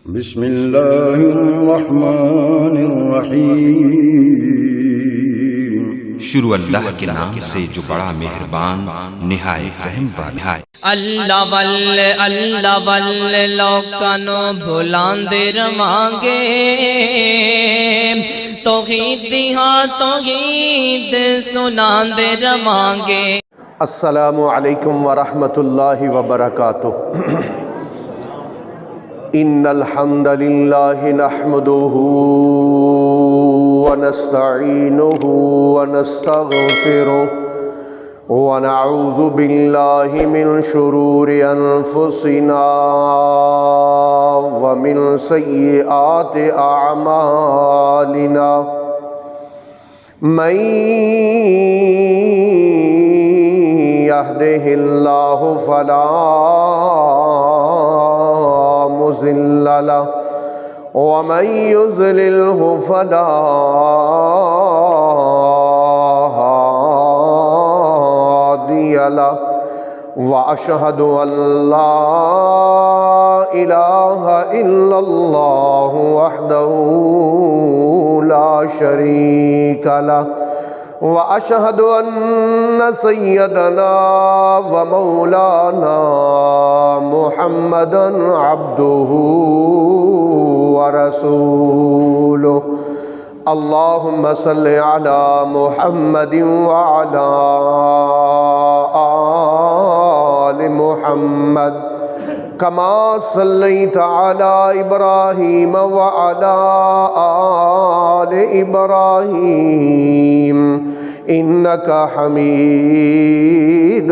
بسم اللہ الرحمن الرحیم۔ شروع اللہ کے نام سے جو بڑا مہربان نہایت رحم والا ہے۔ اللہ واللہ لوکانو بھلاندے رواںگے، توحید ہاں توحید سناندے رواںگے۔ السلام علیکم ورحمۃ اللہ وبرکاتہ۔ ان الحمد للہ نحمده ونستعینه ونستغفره ونعوذ باللہ من شرور انفسنا ومن سیئات اعمالنا، من يهده الله فلا مضل له ومن يضلله فلا هادي له، وأشهد أن لا إله إلا الله وحده لا شريك له، وأشهد أن سيدنا ومولانا محمدا عبده ورسوله۔ اللهم صل على محمد وعلى آل محمد كما صليت على إبراهيم وعلى آل إبراهيم إنك حميد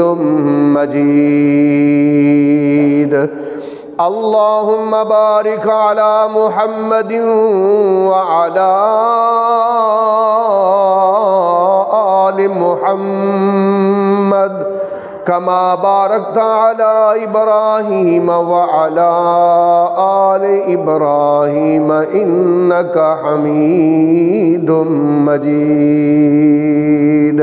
مجيد۔ اللهم بارك على محمد وعلى آل محمد كما باركت على إبراهيم وعلى آل إبراهيم إنك حميد مجيد۔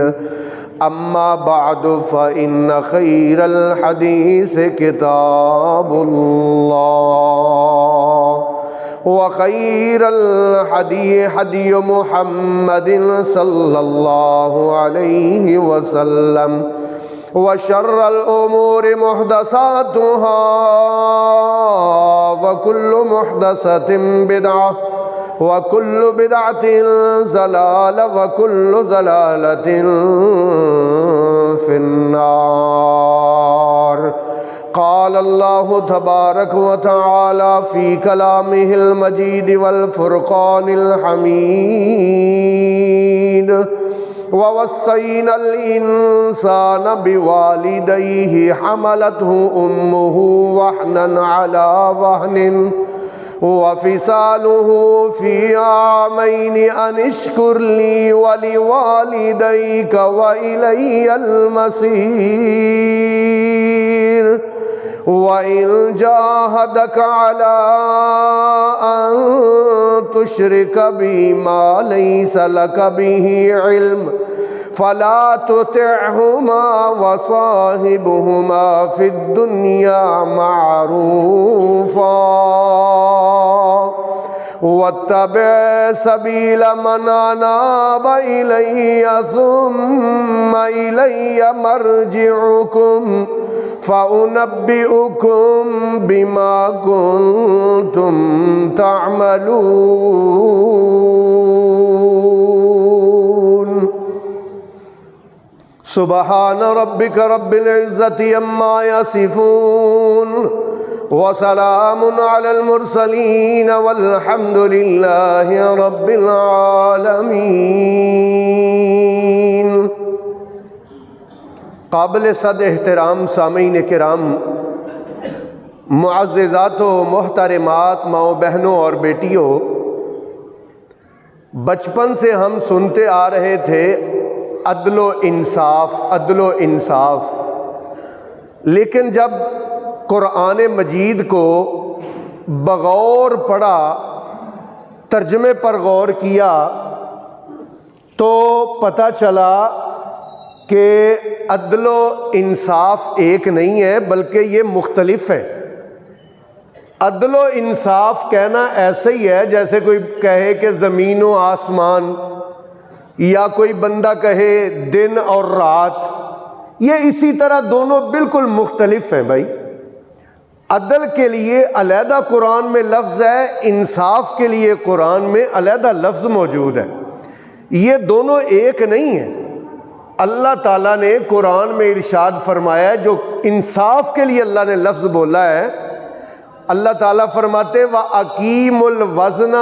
أما بعد فإن خير الحديث كتاب الله، وخير الهدي هدي محمد صلى الله عليه وسلم، وشر الأمور محدثاتها، وكل محدثة بدعة، وكل بدعة ضلالة، وكل ضلالة في النار۔ قال الله تبارك وتعالى في كلامه المجيد والفرقان الحميد: ووصينا الإنسان بوالديه حملته أمه وهنا على وهن وفصاله في عامين أن اشكر لي ولوالديك وإلي المصير۔ وإن جاهدك على أن تشرك بي ما ليس لك به علم فلا تطعهما وصاحبهما في الدنيا معروفا، واتبع سبيل من أناب إلي ثم إلي مرجعكم فأنبئكم بما كنتم تعملون۔ سبحان ربك رب العزة عما يصفون، وسلام على المرسلين، والحمد لله رب العالمين۔ قابل صد احترام سامعین کرام، معززات و محترمات، ماؤں بہنوں اور بیٹیوں، بچپن سے ہم سنتے آ رہے تھے عدل و انصاف، عدل و انصاف، لیکن جب قرآن مجید کو بغور پڑھا، ترجمے پر غور کیا تو پتہ چلا کہ عدل و انصاف ایک نہیں ہے بلکہ یہ مختلف ہے۔ عدل و انصاف کہنا ایسا ہی ہے جیسے کوئی کہے کہ زمین و آسمان، یا کوئی بندہ کہے دن اور رات. یہ اسی طرح دونوں بالکل مختلف ہیں بھائی. عدل کے لیے علیحدہ قرآن میں لفظ ہے، انصاف کے لیے قرآن میں علیحدہ لفظ موجود ہے. یہ دونوں ایک نہیں ہیں. اللہ تعالیٰ نے قرآن میں ارشاد فرمایا ہے، جو انصاف کے لیے اللہ نے لفظ بولا ہے، اللہ تعالیٰ فرماتے وَأَقِیمُوا الْوَزْنَ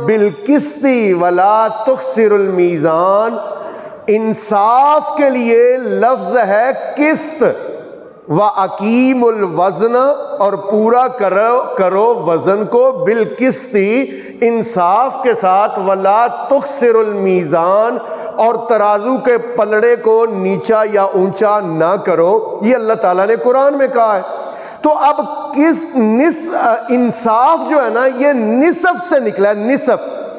بِالْقِسْطِ وَلَا تُخْسِرُوا الْمِیزَانَ. انصاف کے لیے لفظ ہے قسط. وَأَقِیمُوا الْوَزْنَ، اور پورا کرو وزن کو، بالقسط، انصاف کے ساتھ، وَلَا تُخْسِرُوا الْمِیزَانَ، اور ترازو کے پلڑے کو نیچا یا اونچا نہ کرو. یہ اللہ تعالیٰ نے قرآن میں کہا ہے. تو اب انصاف جو ہے نا یہ نصف سے نکلا ہے.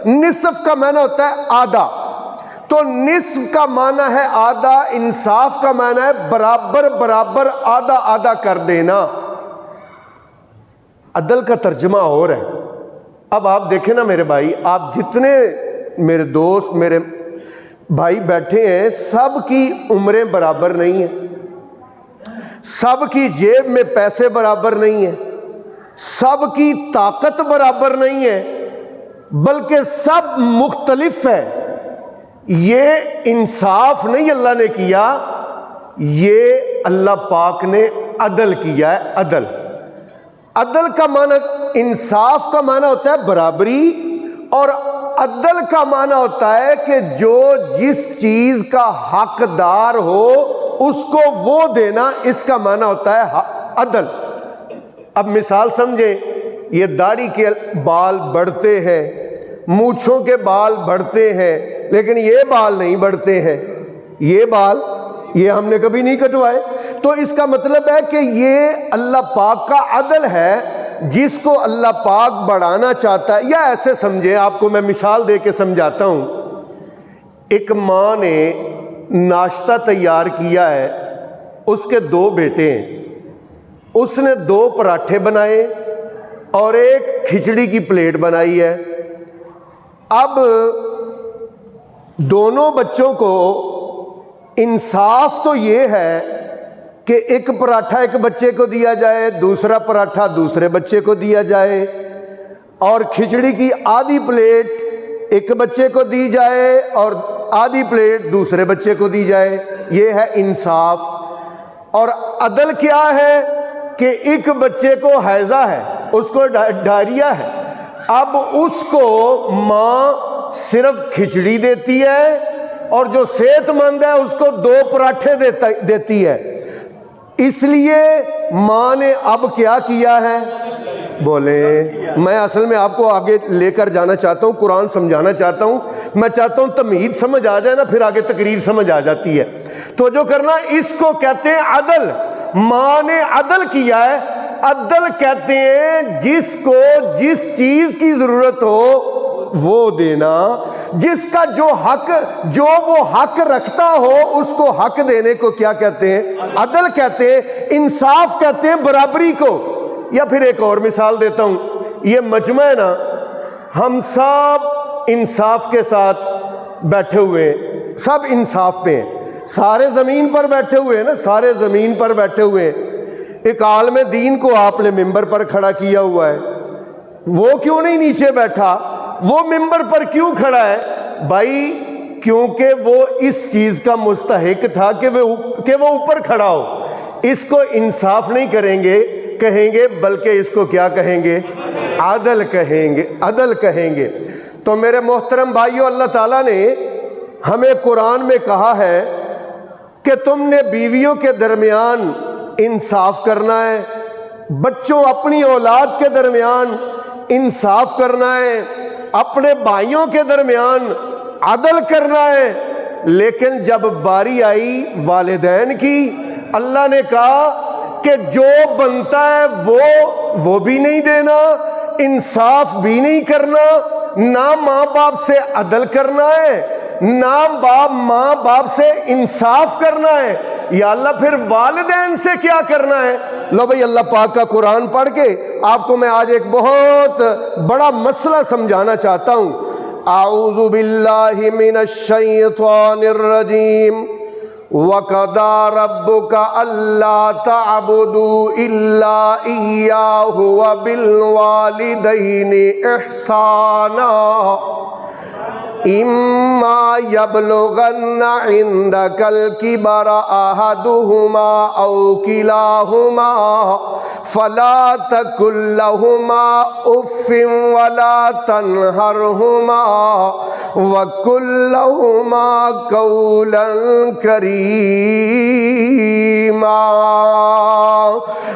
نصف کا معنی ہوتا ہے آدھا. تو نصف کا معنی ہے آدھا، انصاف کا معنی ہے برابر برابر، آدھا آدھا کر دینا. عدل کا ترجمہ اور ہے. اب آپ دیکھیں نا میرے بھائی، آپ جتنے میرے دوست میرے بھائی بیٹھے ہیں، سب کی عمریں برابر نہیں ہیں، سب کی جیب میں پیسے برابر نہیں ہیں، سب کی طاقت برابر نہیں ہے، بلکہ سب مختلف ہے. یہ انصاف نہیں اللہ نے کیا، یہ اللہ پاک نے عدل کیا ہے. عدل کا معنی، انصاف کا معنی ہوتا ہے برابری، اور عدل کا معنی ہوتا ہے کہ جو جس چیز کا حقدار ہو اس کو وہ دینا. اس کا معنی ہوتا ہے عدل. اب مثال سمجھیں، یہ داڑھی کے بال بڑھتے ہیں، مونچھوں کے بال بڑھتے ہیں، لیکن یہ بال نہیں بڑھتے ہیں. یہ بال یہ ہم نے کبھی نہیں کٹوائے. تو اس کا مطلب ہے کہ یہ اللہ پاک کا عدل ہے. جس کو اللہ پاک بڑھانا چاہتا ہے، یا ایسے سمجھیں، آپ کو میں مثال دے کے سمجھاتا ہوں. ایک ماں نے ناشتہ تیار کیا ہے، اس کے 2 بیٹے ہیں. اس نے 2 پراٹھے بنائے اور ایک کھچڑی کی پلیٹ بنائی ہے. اب دونوں بچوں کو انصاف تو یہ ہے کہ ایک پراٹھا ایک بچے کو دیا جائے، دوسرا پراٹھا دوسرے بچے کو دیا جائے، اور کھچڑی کی آدھی پلیٹ ایک بچے کو دی جائے اور آدھی پلیٹ دوسرے بچے کو دی جائے. یہ ہے انصاف. اور عدل کیا ہے کہ ایک بچے کو حیضہ ہے، اس کو ڈائریا ہے، اب اس کو ماں صرف کھچڑی دیتی ہے، اور جو صحت مند ہے اس کو 2 پراٹھے دیتی ہے. اس لیے ماں نے اب کیا کیا ہے؟ بولیں. میں اصل میں آپ کو آگے لے کر جانا چاہتا ہوں، قرآن سمجھانا چاہتا ہوں. میں چاہتا ہوں تمہید سمجھ آ جائے نا، پھر آگے تقریر سمجھ آ جاتی ہے. تو جو کرنا، اس کو کہتے ہیں عدل. ماں نے عدل کیا ہے. عدل کہتے ہیں جس کو جس چیز کی ضرورت ہو وہ دینا، جس کا جو وہ حق رکھتا ہو اس کو حق دینے کو کیا کہتے ہیں؟ عدل کہتے ہیں. انصاف کہتے ہیں برابری کو. یا پھر ایک اور مثال دیتا ہوں. یہ مجمع ہے نا، ہم سب انصاف کے ساتھ بیٹھے ہوئے ہیں، سب انصاف پہ ہیں، سارے زمین پر بیٹھے ہوئے ہیں نا، سارے زمین پر بیٹھے ہوئے ہیں. ایک عالم دین کو آپ نے ممبر پر کھڑا کیا ہوا ہے، وہ کیوں نہیں نیچے بیٹھا؟ وہ ممبر پر کیوں کھڑا ہے؟ بھائی کیونکہ وہ اس چیز کا مستحق تھا کہ وہ اوپر کھڑا ہو. اس کو انصاف نہیں کہیں گے بلکہ اس کو کیا کہیں گے؟ عدل کہیں گے. تو میرے محترم بھائیو، اللہ تعالیٰ نے ہمیں قرآن میں کہا ہے کہ تم نے بیویوں کے درمیان انصاف کرنا ہے، بچوں اپنی اولاد کے درمیان انصاف کرنا ہے، اپنے بھائیوں کے درمیان عدل کرنا ہے. لیکن جب باری آئی والدین کی، اللہ نے کہا کہ جو بنتا ہے وہ بھی نہیں دینا، انصاف بھی نہیں کرنا، نہ ماں باپ سے عدل کرنا ہے، نہ ماں باپ سے انصاف کرنا ہے. یا اللہ پھر والدین سے کیا کرنا ہے؟ لو بھئی اللہ پاک کا قرآن پڑھ کے آپ کو میں آج ایک بہت بڑا مسئلہ سمجھانا چاہتا ہوں۔ اعوذ باللہ من الشیطان الرجیم وَقَضَىٰ رَبُّكَ أَلَّا تَعْبُدُوا إِلَّا إِيَّاهُ وَبِالْوَالِدَيْنِ إِحْسَانًا إِمَّا يَبْلُغَنَّ عِندَكَ الْكِبَرَ أَحَدُهُمَا أَوْ كِلَاهُمَا فَلَا تَقُل لَّهُمَا أُفٍّ وَلَا تَنْهَرْهُمَا وَقُل لَّهُمَا قَوْلًا كَرِيمًا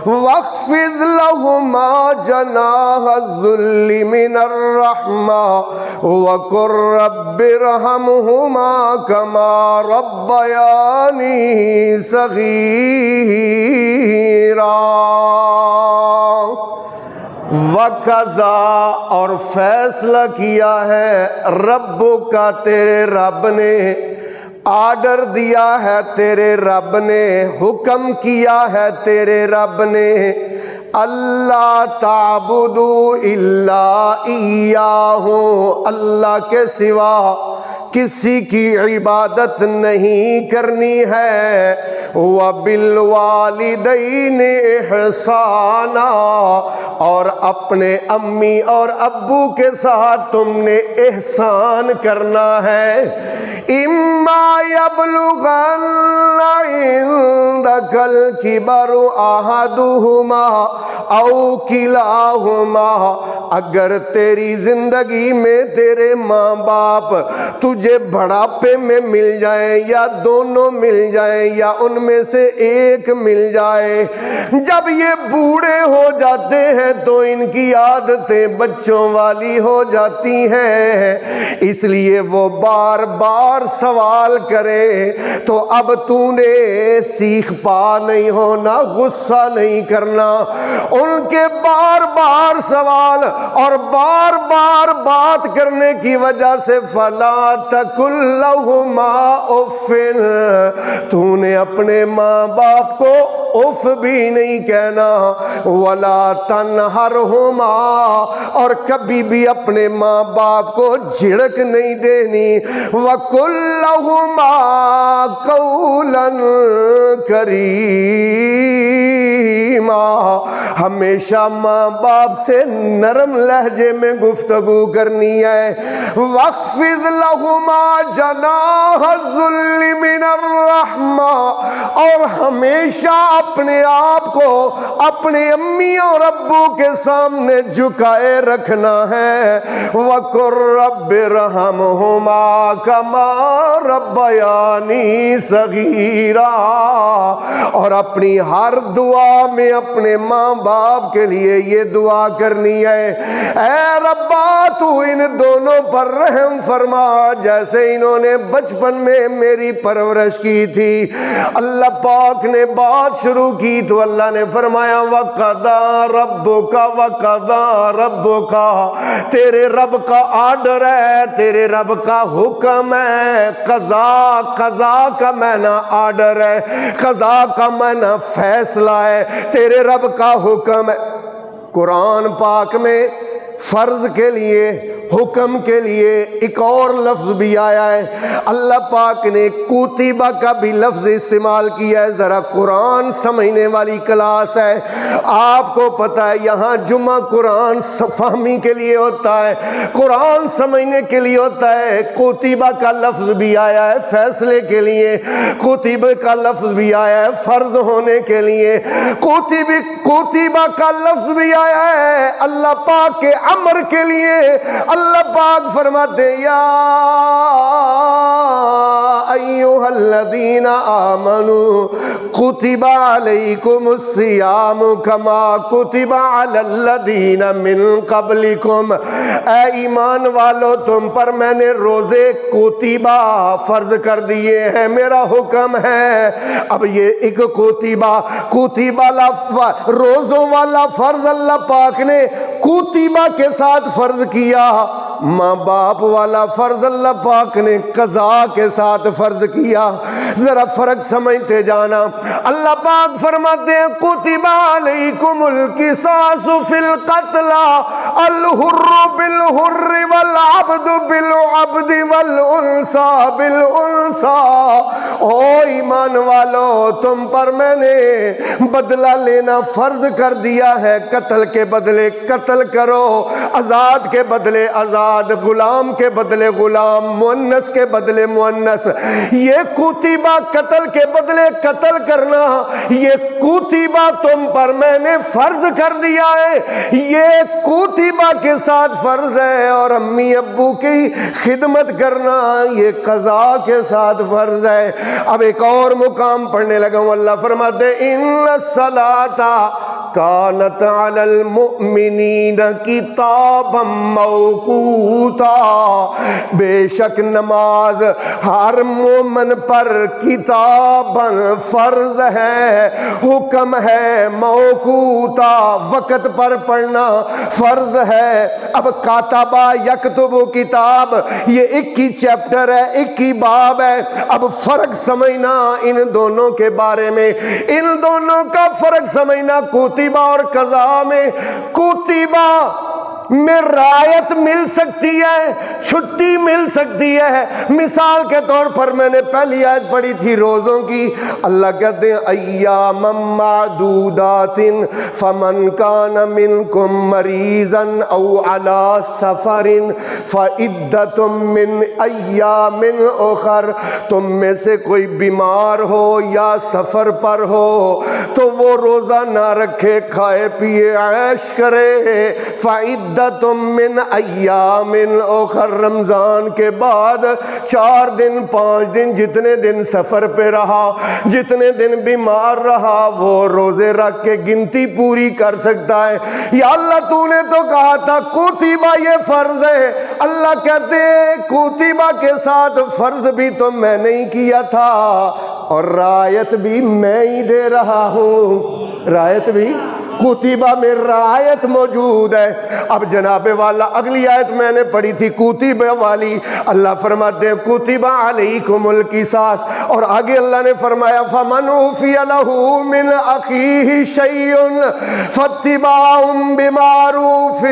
وَاخْفِضْ لَهُمَا جَنَاحَ الذُّلِّ مِنَ الرَّحْمَةِ وَقُل رَّبِّ ارْحَمْهُمَا كَمَا رَبَّيَانِي صَغِيرًا۔ وَقَضَىٰ اور فیصلہ کیا ہے، رب کا تیرے رب نے، آرڈر دیا ہے تیرے رب نے، حکم کیا ہے تیرے رب نے، اللہ تعبدو الا ایاہ، اللہ کے سوا کسی کی عبادت نہیں کرنی ہے، وَبِالْوَالِدَيْنِ إِحْسَانًا اور اپنے امی اور ابو کے ساتھ تم نے احسان کرنا ہے۔ اِمَّا يَبْلُغَنَّ عِندَكَ الْكِبَرُ أَحَدُهُمَا أَوْ كِلَاهُمَا اگر تیری زندگی میں تیرے ماں باپ تجھے بڑھاپے میں مل جائیں یا دونوں مل جائیں یا ان میں سے ایک مل جائے، جب یہ بوڑھے ہو جاتے ہیں تو ان کی عادتیں بچوں والی ہو جاتی ہیں، اس لیے وہ بار بار سوال کرے تو اب تو نے سیکھ پا نہیں ہونا، غصہ نہیں کرنا، ان کے بار بار سوال اور بار بار بات کرنے کی وجہ سے فَلَا تَقُل لَّهُمَا أُفٍّ تو نے اپنے ماں باپ کو اف بھی نہیں کہنا، وَلَا تَنْهَرْهُمَا اور کبھی بھی اپنے ماں باپ کو جھڑک نہیں دینی، وَقُل لَّهُمَا قَوْلًا كَرِيمًا ہمیشہ ماں باپ سے نرم لہجے میں گفتگو کرنی ہے، وَاخْفِضْ لَهُمَا جَنَاحَ الذُّلِّ مِنَ الرَّحْمَةِ اور ہمیشہ اپنے آپ کو اپنے امی اور ابو کے سامنے جھکائے رکھنا ہے، وَقُل رَّبِّ ارْحَمْهُمَا كَمَا رَبَّيَانِي صَغِيرًا اور اپنی ہر دعا میں اپنے ماں باپ کے لیے یہ دعا کرنی ہے، اے ربا تو ان دونوں پر رحم فرما جیسے انہوں نے بچپن میں میری پرورش کی تھی۔ اللہ پاک نے بات شروع کی تو اللہ نے فرمایا وَقَضَىٰ رَبُّكَ وَقَضَىٰ رَبُّكَ تیرے رب کا آرڈر ہے، تیرے رب کا حکم ہے، قضا، قضا کا معنی آرڈر ہے، قضا کا معنی فیصلہ ہے، تیرے رب کا حکم ہے۔ قرآن پاک میں فرض کے لیے، حکم کے لیے ایک اور لفظ بھی آیا ہے، اللہ پاک نے کوتیبہ کا بھی لفظ استعمال کیا ہے۔ ذرا قرآن سمجھنے والی کلاس ہے، آپ کو پتہ ہے یہاں جمعہ قرآن فہمی کے لیے ہوتا ہے، قرآن سمجھنے کے لیے ہوتا ہے۔ کوتیبہ کا لفظ بھی آیا ہے فیصلے کے لیے، کوتیبہ کا لفظ بھی آیا ہے فرض ہونے کے لیے، کوتیبہ کا لفظ بھی آیا ہے اللہ پاک کے امر کے لیے۔ اللہ پاک فرماتے یا ایھا الذین آمنوا کتب علیکم الصیام کما کتب علی الذین من قبلکم اے ایمان والو تم پر میں نے روزے کوتیبہ فرض کر دیے ہیں، میرا حکم ہے۔ اب یہ ایک کوتیبہ روزوں والا فرض اللہ پاک نے کوتیبہ کے ساتھ فرض کیا، ماں باپ والا فرض اللہ پاک نے قضا کے ساتھ فرض کیا۔ ذرا فرق سمجھتے جانا۔ اللہ پاک فرماتے ہیں کتب علیکم القصاص فی القتل الحر بالحر والعبد بالعبد والانثى بالانثى۔ او ایمان والو تم پر میں نے بدلہ لینا فرض کر دیا ہے، قتل کے بدلے قتل کرو، آزاد کے بدلے آزاد، غلام کے بدلے غلام، مؤنث کے بدلے مؤنث۔ یہ کتبہ قتل کے بدلے قتل کرنا، یہ کتبہ تم پر میں نے فرض کر دیا ہے، یہ کتبہ کے ساتھ فرض ہے، اور امی ابو کی خدمت کرنا یہ قضا کے ساتھ فرض ہے۔ اب ایک اور مقام پڑھنے لگا ہوں، اللہ فرماتے ہیں ان الصلاۃ کانت علی المؤمنین کتابا موقوتا، بے شک نماز ہر مومن پر کتابا فرض ہے، حکم ہے، موقوتا وقت پر پڑھنا فرض ہے۔ اب کاتبہ یکتب کتاب، یہ 21 چیپٹر ہے، 21 باب ہے۔ اب فرق سمجھنا ان دونوں کے بارے میں، ان دونوں کا فرق سمجھنا کتبہ اور قضاء میں۔ کتبہ میں رعایت مل سکتی ہے، چھٹی مل سکتی ہے۔ مثال کے طور پر میں نے پہلی آیت پڑھی تھی روزوں کی، اللہ کہتے ہیں ایام معدودات فمن کان منکم مریضا او علی سفر فعدۃ من ایام اخر، تم میں سے کوئی بیمار ہو یا سفر پر ہو تو وہ روزہ نہ رکھے، کھائے پیے عیش کرے، فعدۃ من ایام اخر، رمضان کے بعد 4 دن 5 دن جتنے دن سفر پہ رہا، جتنے دن بیمار رہا، وہ روزے رکھ کے گنتی پوری کر سکتا ہے۔ یا اللہ تو نے تو کہا تھا کتبہ یہ فرض ہے، اللہ کہتے ہیں کتبہ کے ساتھ فرض بھی تو میں نے کیا تھا اور رعایت بھی میں ہی دے رہا ہوں، رعایت بھی کتبہ میں رعایت موجود ہے۔ اب جناب والا اگلی آیت میں نے پڑھی تھی کتبہ والی، اللہ فرماتے ہیں کتبہ علیکم القصاص، اور آگے اللہ نے فرمایا فمن عفی لہ من اخیہ شیء فاتباع بمعروف۔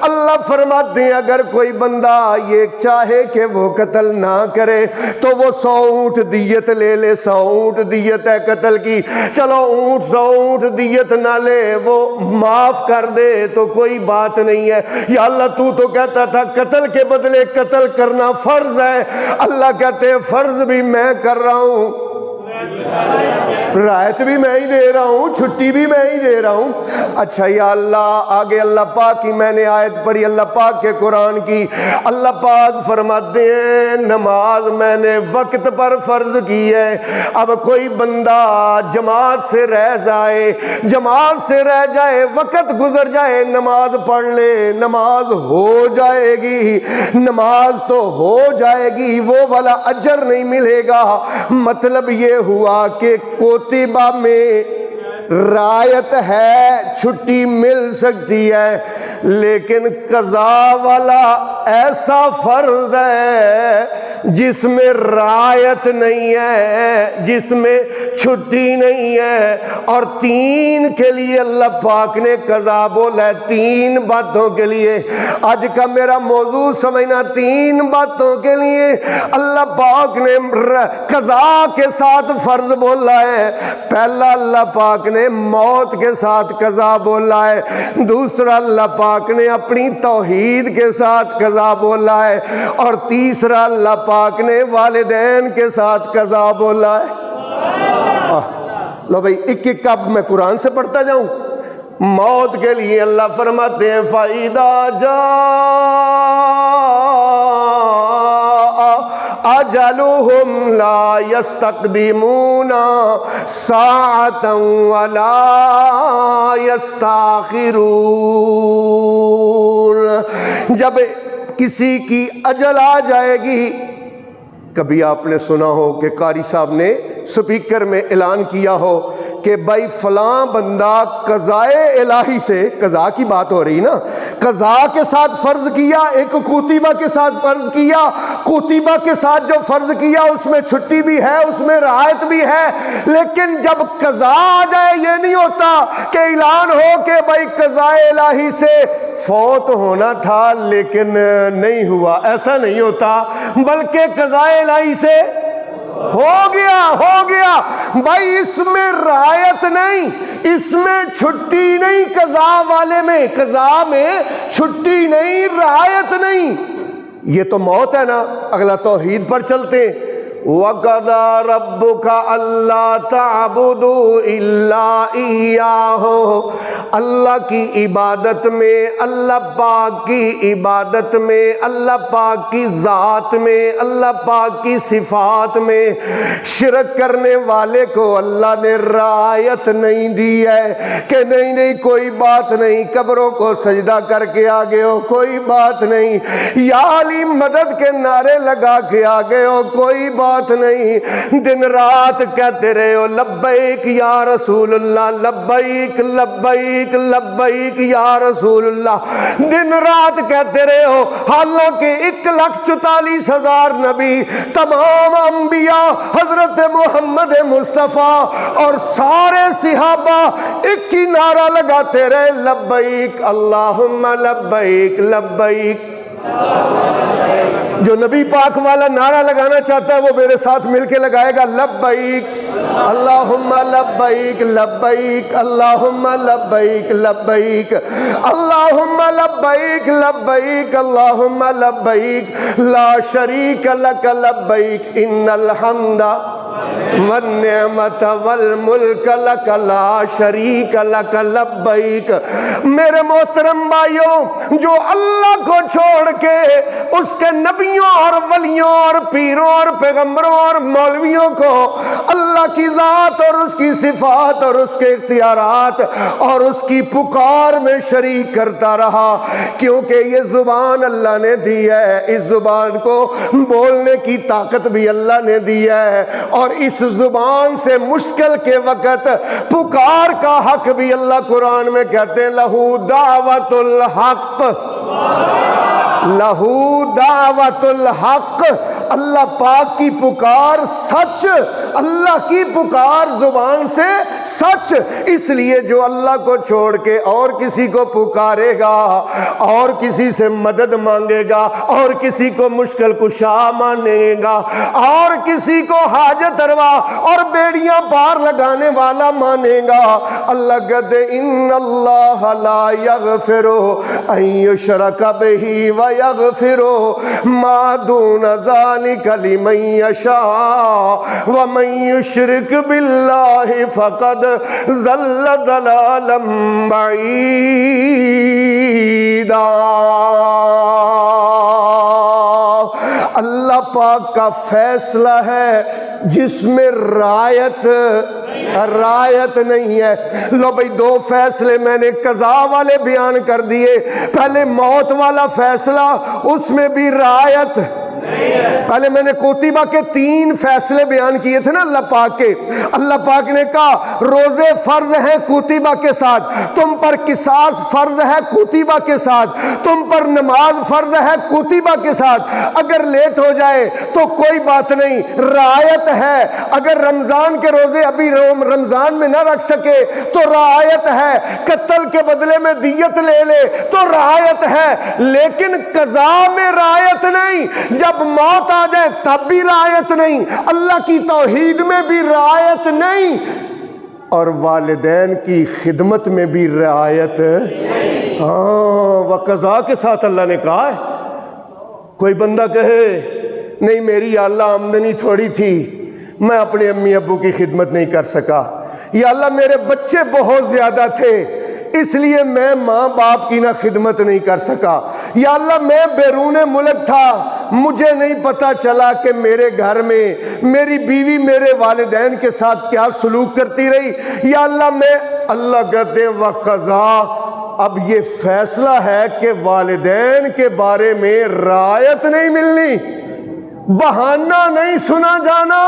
اللہ فرماتے ہیں اگر کوئی بندہ یہ چاہے کہ وہ قتل نہ کرے تو وہ 100 اونٹ دیت لے لے، 100 اونٹ دیت ہے قتل کی، چلو اونٹ 100 اونٹ دیت نہ لے، وہ معاف کر دے تو کوئی بات نہیں ہے۔ یا اللہ تو کہتا تھا قتل کے بدلے قتل کرنا فرض ہے، اللہ کہتے ہیں فرض بھی میں کر رہا ہوں، رعایت بھی میں ہی دے رہا ہوں، چھٹی بھی میں ہی دے رہا ہوں۔ اچھا یا اللہ آگے اللہ پاک کی میں نے آیت پڑھی، اللہ پاک کے قرآن کی، اللہ پاک فرماتے ہیں نماز میں نے وقت پر فرض کی ہے۔ اب کوئی بندہ جماعت سے رہ جائے، جماعت سے رہ جائے، وقت گزر جائے، نماز پڑھ لے، نماز ہو جائے گی، نماز تو ہو جائے گی، وہ والا اجر نہیں ملے گا۔ مطلب یہ ہوا کہ کتبہ میں رعایت ہے، چھٹی مل سکتی ہے، لیکن قضاء والا ایسا فرض ہے جس میں رعایت نہیں ہے، جس میں چھٹی نہیں ہے۔ اور 3 کے لیے اللہ پاک نے قضاء بولا ہے، 3 باتوں کے لیے۔ آج کا میرا موضوع سمجھنا، 3 باتوں کے لیے اللہ پاک نے قضاء کے ساتھ فرض بولا ہے۔ پہلا اللہ پاک نے موت کے ساتھ قضاء بولا ہے، دوسرا اللہ پاک نے اپنی توحید کے ساتھ قضاء بولا ہے، اور تیسرا اللہ پاک نے والدین کے ساتھ قضاء بولا ہے۔ لو بھئی ایک ایک اب میں قرآن سے پڑھتا جاؤں۔ موت کے لیے اللہ فرماتے ہیں فَإِذَا أَجَلُهُمْ لَا يَسْتَقْدِمُونَ سَاعَةً وَلَا يَسْتَأْخِرُونَ۔ جب کسی کی اجل آ جائے گی، کبھی آپ نے سنا ہو کہ قاری صاحب نے سپیکر میں اعلان کیا ہو کہ بھائی فلاں بندہ قضائے الہی سے، قضا کی بات ہو رہی نا، قضا کے ساتھ فرض کیا، ایک کوتیبہ کے ساتھ فرض کیا، کوتیبہ کے ساتھ جو فرض کیا اس میں چھٹی بھی ہے، اس میں رعایت بھی ہے، لیکن جب قضا آ جائے یہ نہیں ہوتا کہ اعلان ہو کہ بھائی قضائے الہی سے فوت ہونا تھا لیکن نہیں ہوا، ایسا نہیں ہوتا، بلکہ قضائے الہی سے ہو گیا بھائی، اس میں رعایت نہیں، اس میں چھٹی نہیں، قضا والے میں، قضا میں چھٹی نہیں، رعایت نہیں، یہ تو موت ہے نا۔ اگلا توحید پر چلتے ہیں، وَقَضَىٰ رَبُّكَ أَلَّا تَعْبُدُوا إِلَّا إِيَّاهُ، اللہ کی عبادت میں، اللہ پاک کی عبادت میں، اللہ پاک کی ذات میں، اللہ پاک کی صفات میں شرک کرنے والے کو اللہ نے رعایت نہیں دی ہے کہ نہیں کوئی بات نہیں، قبروں کو سجدہ کر کے آگے ہو کوئی بات نہیں، یا علی مدد کے نعرے لگا کے آگے ہو کوئی بات نہیں، دن رات کہتے رہے ہو لبیک یا رسول اللہ، لبیک لبیک لبیک یا رسول اللہ، دن رات کہتے رہے ہو، حالانکہ 1,44,000 نبی، تمام انبیاء، حضرت محمد مصطفیٰ اور سارے صحابہ ایک ہی نعرہ لگاتے رہے، لبیک اللہم لبیک لبیک۔ جو نبی پاک والا نعرہ لگانا چاہتا ہے وہ میرے ساتھ مل کے لگائے گا، لبیک اللہم لبیک لبیک اللہم لبیک لبیک اللہم لبیک لبیک اللہم لبیک لا شریک لک لبیک ان الحمد والنعمت والملک لک لا شریک لک لبیک۔ میرے محترم بھائیوں، جو اللہ کو چھوڑ کے اس کے نبیوں اور ولیوں اور پیروں اور پیغمبروں اور مولویوں کو اللہ کی ذات اور اس کی صفات اور اس کے اختیارات اور اس کی پکار میں شریک کرتا رہا، کیونکہ یہ زبان اللہ نے دی ہے، اس زبان کو بولنے کی طاقت بھی اللہ نے دی ہے، اور اس زبان سے مشکل کے وقت پکار کا حق بھی اللہ قرآن میں کہتے ہیں، لہو دعوت الحق، لہو دعوت الحق، اللہ پاک کی پکار سچ، اللہ کی پکار زبان سے سچ، اس لیے جو اللہ کو چھوڑ کے اور کسی کو پکارے گا اور کسی سے مدد مانگے گا اور کسی کو مشکل کشا مانے گا اور کسی کو حاجت روا اور بیڑیاں پار لگانے والا مانے گا، اللہ کہتے ان اللہ لا یغفر ان یشرک بہ ویغفر ما دون ذلک لمن یشاء ومن یشرک باللہ فقد ضل ضلالا بعیدا۔ اللہ پاک کا فیصلہ ہے جس میں رعایت نہیں ہے۔ لو بھئی، دو فیصلے میں نے قضا والے بیان کر دیے، پہلے موت والا فیصلہ، اس میں بھی رعایت پہلے میں نے کوتیبہ کے 3 فیصلے بیان کیے تھے نا اللہ پاک کے۔ اللہ پاک نے کہا روزے فرض ہیں کوتیبہ کے ساتھ، تم پر قصاص فرض ہے کوتیبہ کے ساتھ، تم پر نماز فرض ہے کوتیبہ کے ساتھ، اگر لیٹ ہو جائے تو کوئی بات نہیں، رعایت ہے، اگر رمضان کے روزے ابھی رمضان میں نہ رکھ سکے تو رعایت ہے، قتل کے بدلے میں دیت لے لے تو رعایت ہے، لیکن قضا میں رعایت نہیں، جب موت آ جائے تب بھی رعایت نہیں، اللہ کی توحید میں بھی رعایت نہیں، اور والدین کی خدمت میں بھی رعایت وقضا کے ساتھ اللہ نے کہا ہے۔ کوئی بندہ کہے نہیں میری اللہ آمدنی تھوڑی تھی، میں اپنے امی ابو کی خدمت نہیں کر سکا، یا اللہ میرے بچے بہت زیادہ تھے اس لیے میں ماں باپ کی نہ خدمت نہیں کر سکا، یا اللہ میں بیرون ملک تھا، مجھے نہیں پتا چلا کہ میرے گھر میں میری بیوی میرے والدین کے ساتھ کیا سلوک کرتی رہی، یا اللہ کہتے وقضا، اب یہ فیصلہ ہے کہ والدین کے بارے میں رعایت نہیں ملنی، بہانہ نہیں سنا جانا،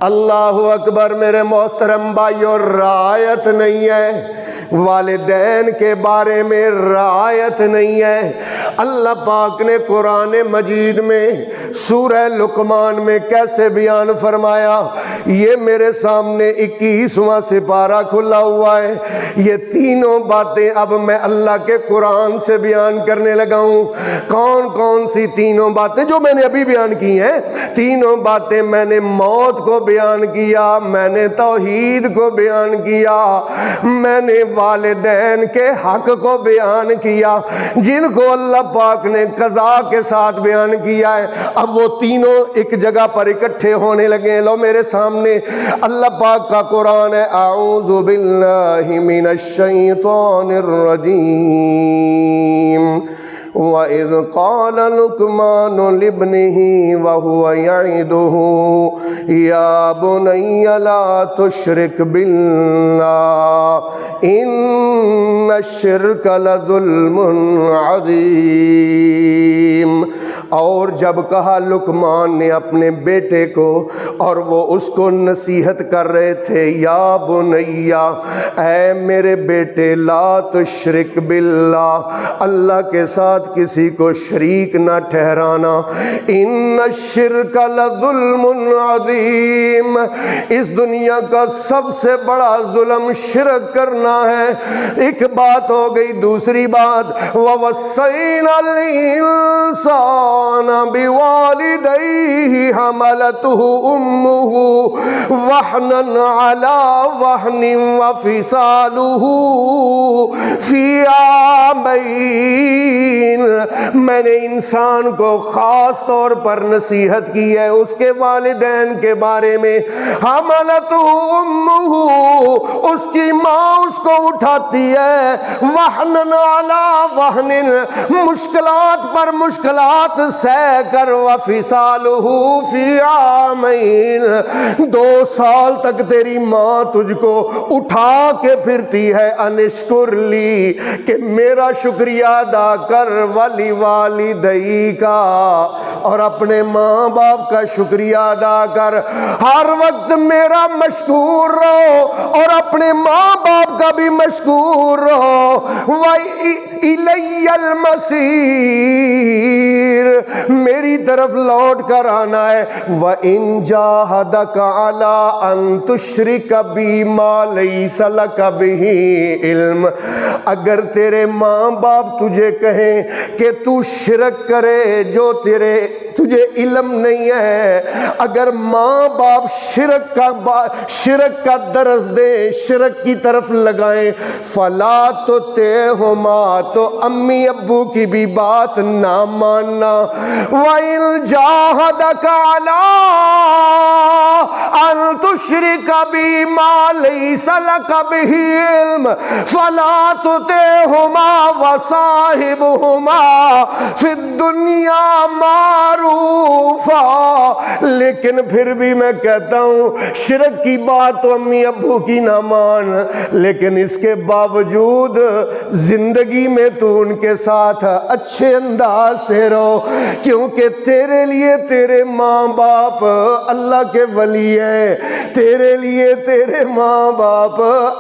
اللہ اکبر میرے محترم بھائیو، رعایت نہیں ہے، والدین کے بارے میں رعایت نہیں ہے۔ اللہ پاک نے قرآن مجید میں سورہ لقمان میں کیسے بیان فرمایا، یہ میرے سامنے 21واں سپارہ کھلا ہوا ہے، یہ تینوں باتیں اب میں اللہ کے قرآن سے بیان کرنے لگا ہوں۔ کون کون سی تینوں باتیں جو میں نے ابھی بیان کی ہیں؟ تینوں باتیں میں نے موت کو بیان کیا، میں نے توحید کو بیان کیا، میں نے والدین کے حق کو بیان کیا، جن کو اللہ پاک نے قضا کے ساتھ بیان کیا ہے۔ اب وہ تینوں ایک جگہ پر اکٹھے ہونے لگے۔ لو میرے سامنے اللہ پاک کا قرآن ہے، اعوذ باللہ من الشیطان الرجیم، وَإِذْ قَالَ لُقْمَانُ لِابْنِهِ وَهُوَ يَعِظُهُ يَا بُنَيَّ لَا تُشْرِكْ بِاللَّهِ إِنَّ الشِّرْكَ لَظُلْمٌ عَظِيمٌ۔ اور جب کہا لقمان نے اپنے بیٹے کو، اور وہ اس کو نصیحت کر رہے تھے، یا بنیا، اے میرے بیٹے، لا تشرک باللہ، اللہ کے ساتھ کسی کو شریک نہ ٹھہرانا، ان الشرک لظلم عظیم، اس دنیا کا سب سے بڑا ظلم شرک کرنا ہے۔ ایک بات ہو گئی، دوسری بات وَوَصَّيْنَا الْإِنسَانَ بِوَالِدَيْهِ حَمَلَتْهُ أُمُّهُ وَهْنًا عَلَى وَهْنٍ وَفِصَالُهُ فِي عَامَيْنِ۔ میں نے انسان کو خاص طور پر نصیحت کی ہے اس کے والدین کے بارے میں۔ حَمَلَتْهُ أُمُّهُ، اس کی ماں اس کو اٹھاتی ہے، وَهْنًا عَلَى وَهْنٍ، مشکلات پر مشکلات سہ کر، وَفِصَالُهُ فِي عَامَيْنِ، 2 سال تک تیری ماں تجھ کو اٹھا کے پھرتی ہے، انشکر لی، کہ میرا شکریہ ادا کر، ولی والدئی کا، اور اپنے ماں باپ کا شکریہ ادا کر، ہر وقت میرا مشکور رہو اور اپنے ماں باپ کا بھی مشکور رہو، وَإِلَيَّ الْمَصِيرُ، میری طرف لوٹ کر آنا ہے۔ وَإِن جَاهَدَكَ عَلَىٰ أَن تُشْرِكَ بِي مَا لَيْسَ لَكَ بِهِ عِلْمٌ، اگر تیرے ماں باپ تجھے کہیں کہ تو شرک کرے جو تجھے علم نہیں ہے، اگر ماں باپ شرک کا درس دے، شرک کی طرف لگائیں، فَلَا تُطِعْهُمَا، تو امی ابو کی بھی بات نہ ماننا۔ وَإِن جَاهَدَكَ عَلَىٰ أَن تُشْرِكَ بِي مَا لَيْسَ لَكَ بِهِ عِلْمٌ فَلَا تُطِعْهُمَا وَصَاحِبْهُمَا فِي الدُّنْيَا مَعْرُوفًا، لیکن پھر بھی میں کہتا ہوں شرک کی بات تو امی ابو کی نہ مان، لیکن اس کے باوجود زندگی میں تو ان کے ساتھ اچھے انداز سے رہو، کیونکہ تیرے لیے تیرے ماں باپ اللہ کے ولی ہیں، تیرے لیے تیرے ماں باپ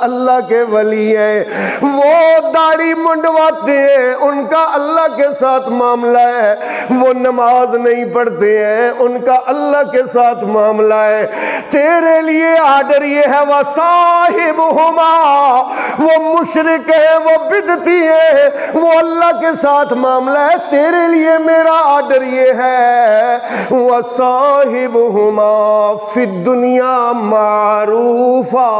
اللہ کے ولی ہیں۔ وہ داڑھی منڈواتے ہیں، ان کا اللہ کے ساتھ معاملہ ہے، وہ نماز نہیں پڑھتے ہیں، ان کا اللہ کے ساتھ معاملہ ہے۔ تیرے لیے آرڈر یہ ہے وَصَاحِبْهُمَا، وہ مشرک ہے، وہ بدعتی ہے، وہ اللہ کے ساتھ معاملہ ہے، تیرے لیے میرا آرڈر یہ ہے وَصَاحِبْهُمَا فِي الدُّنْيَا مَعْرُوفًا،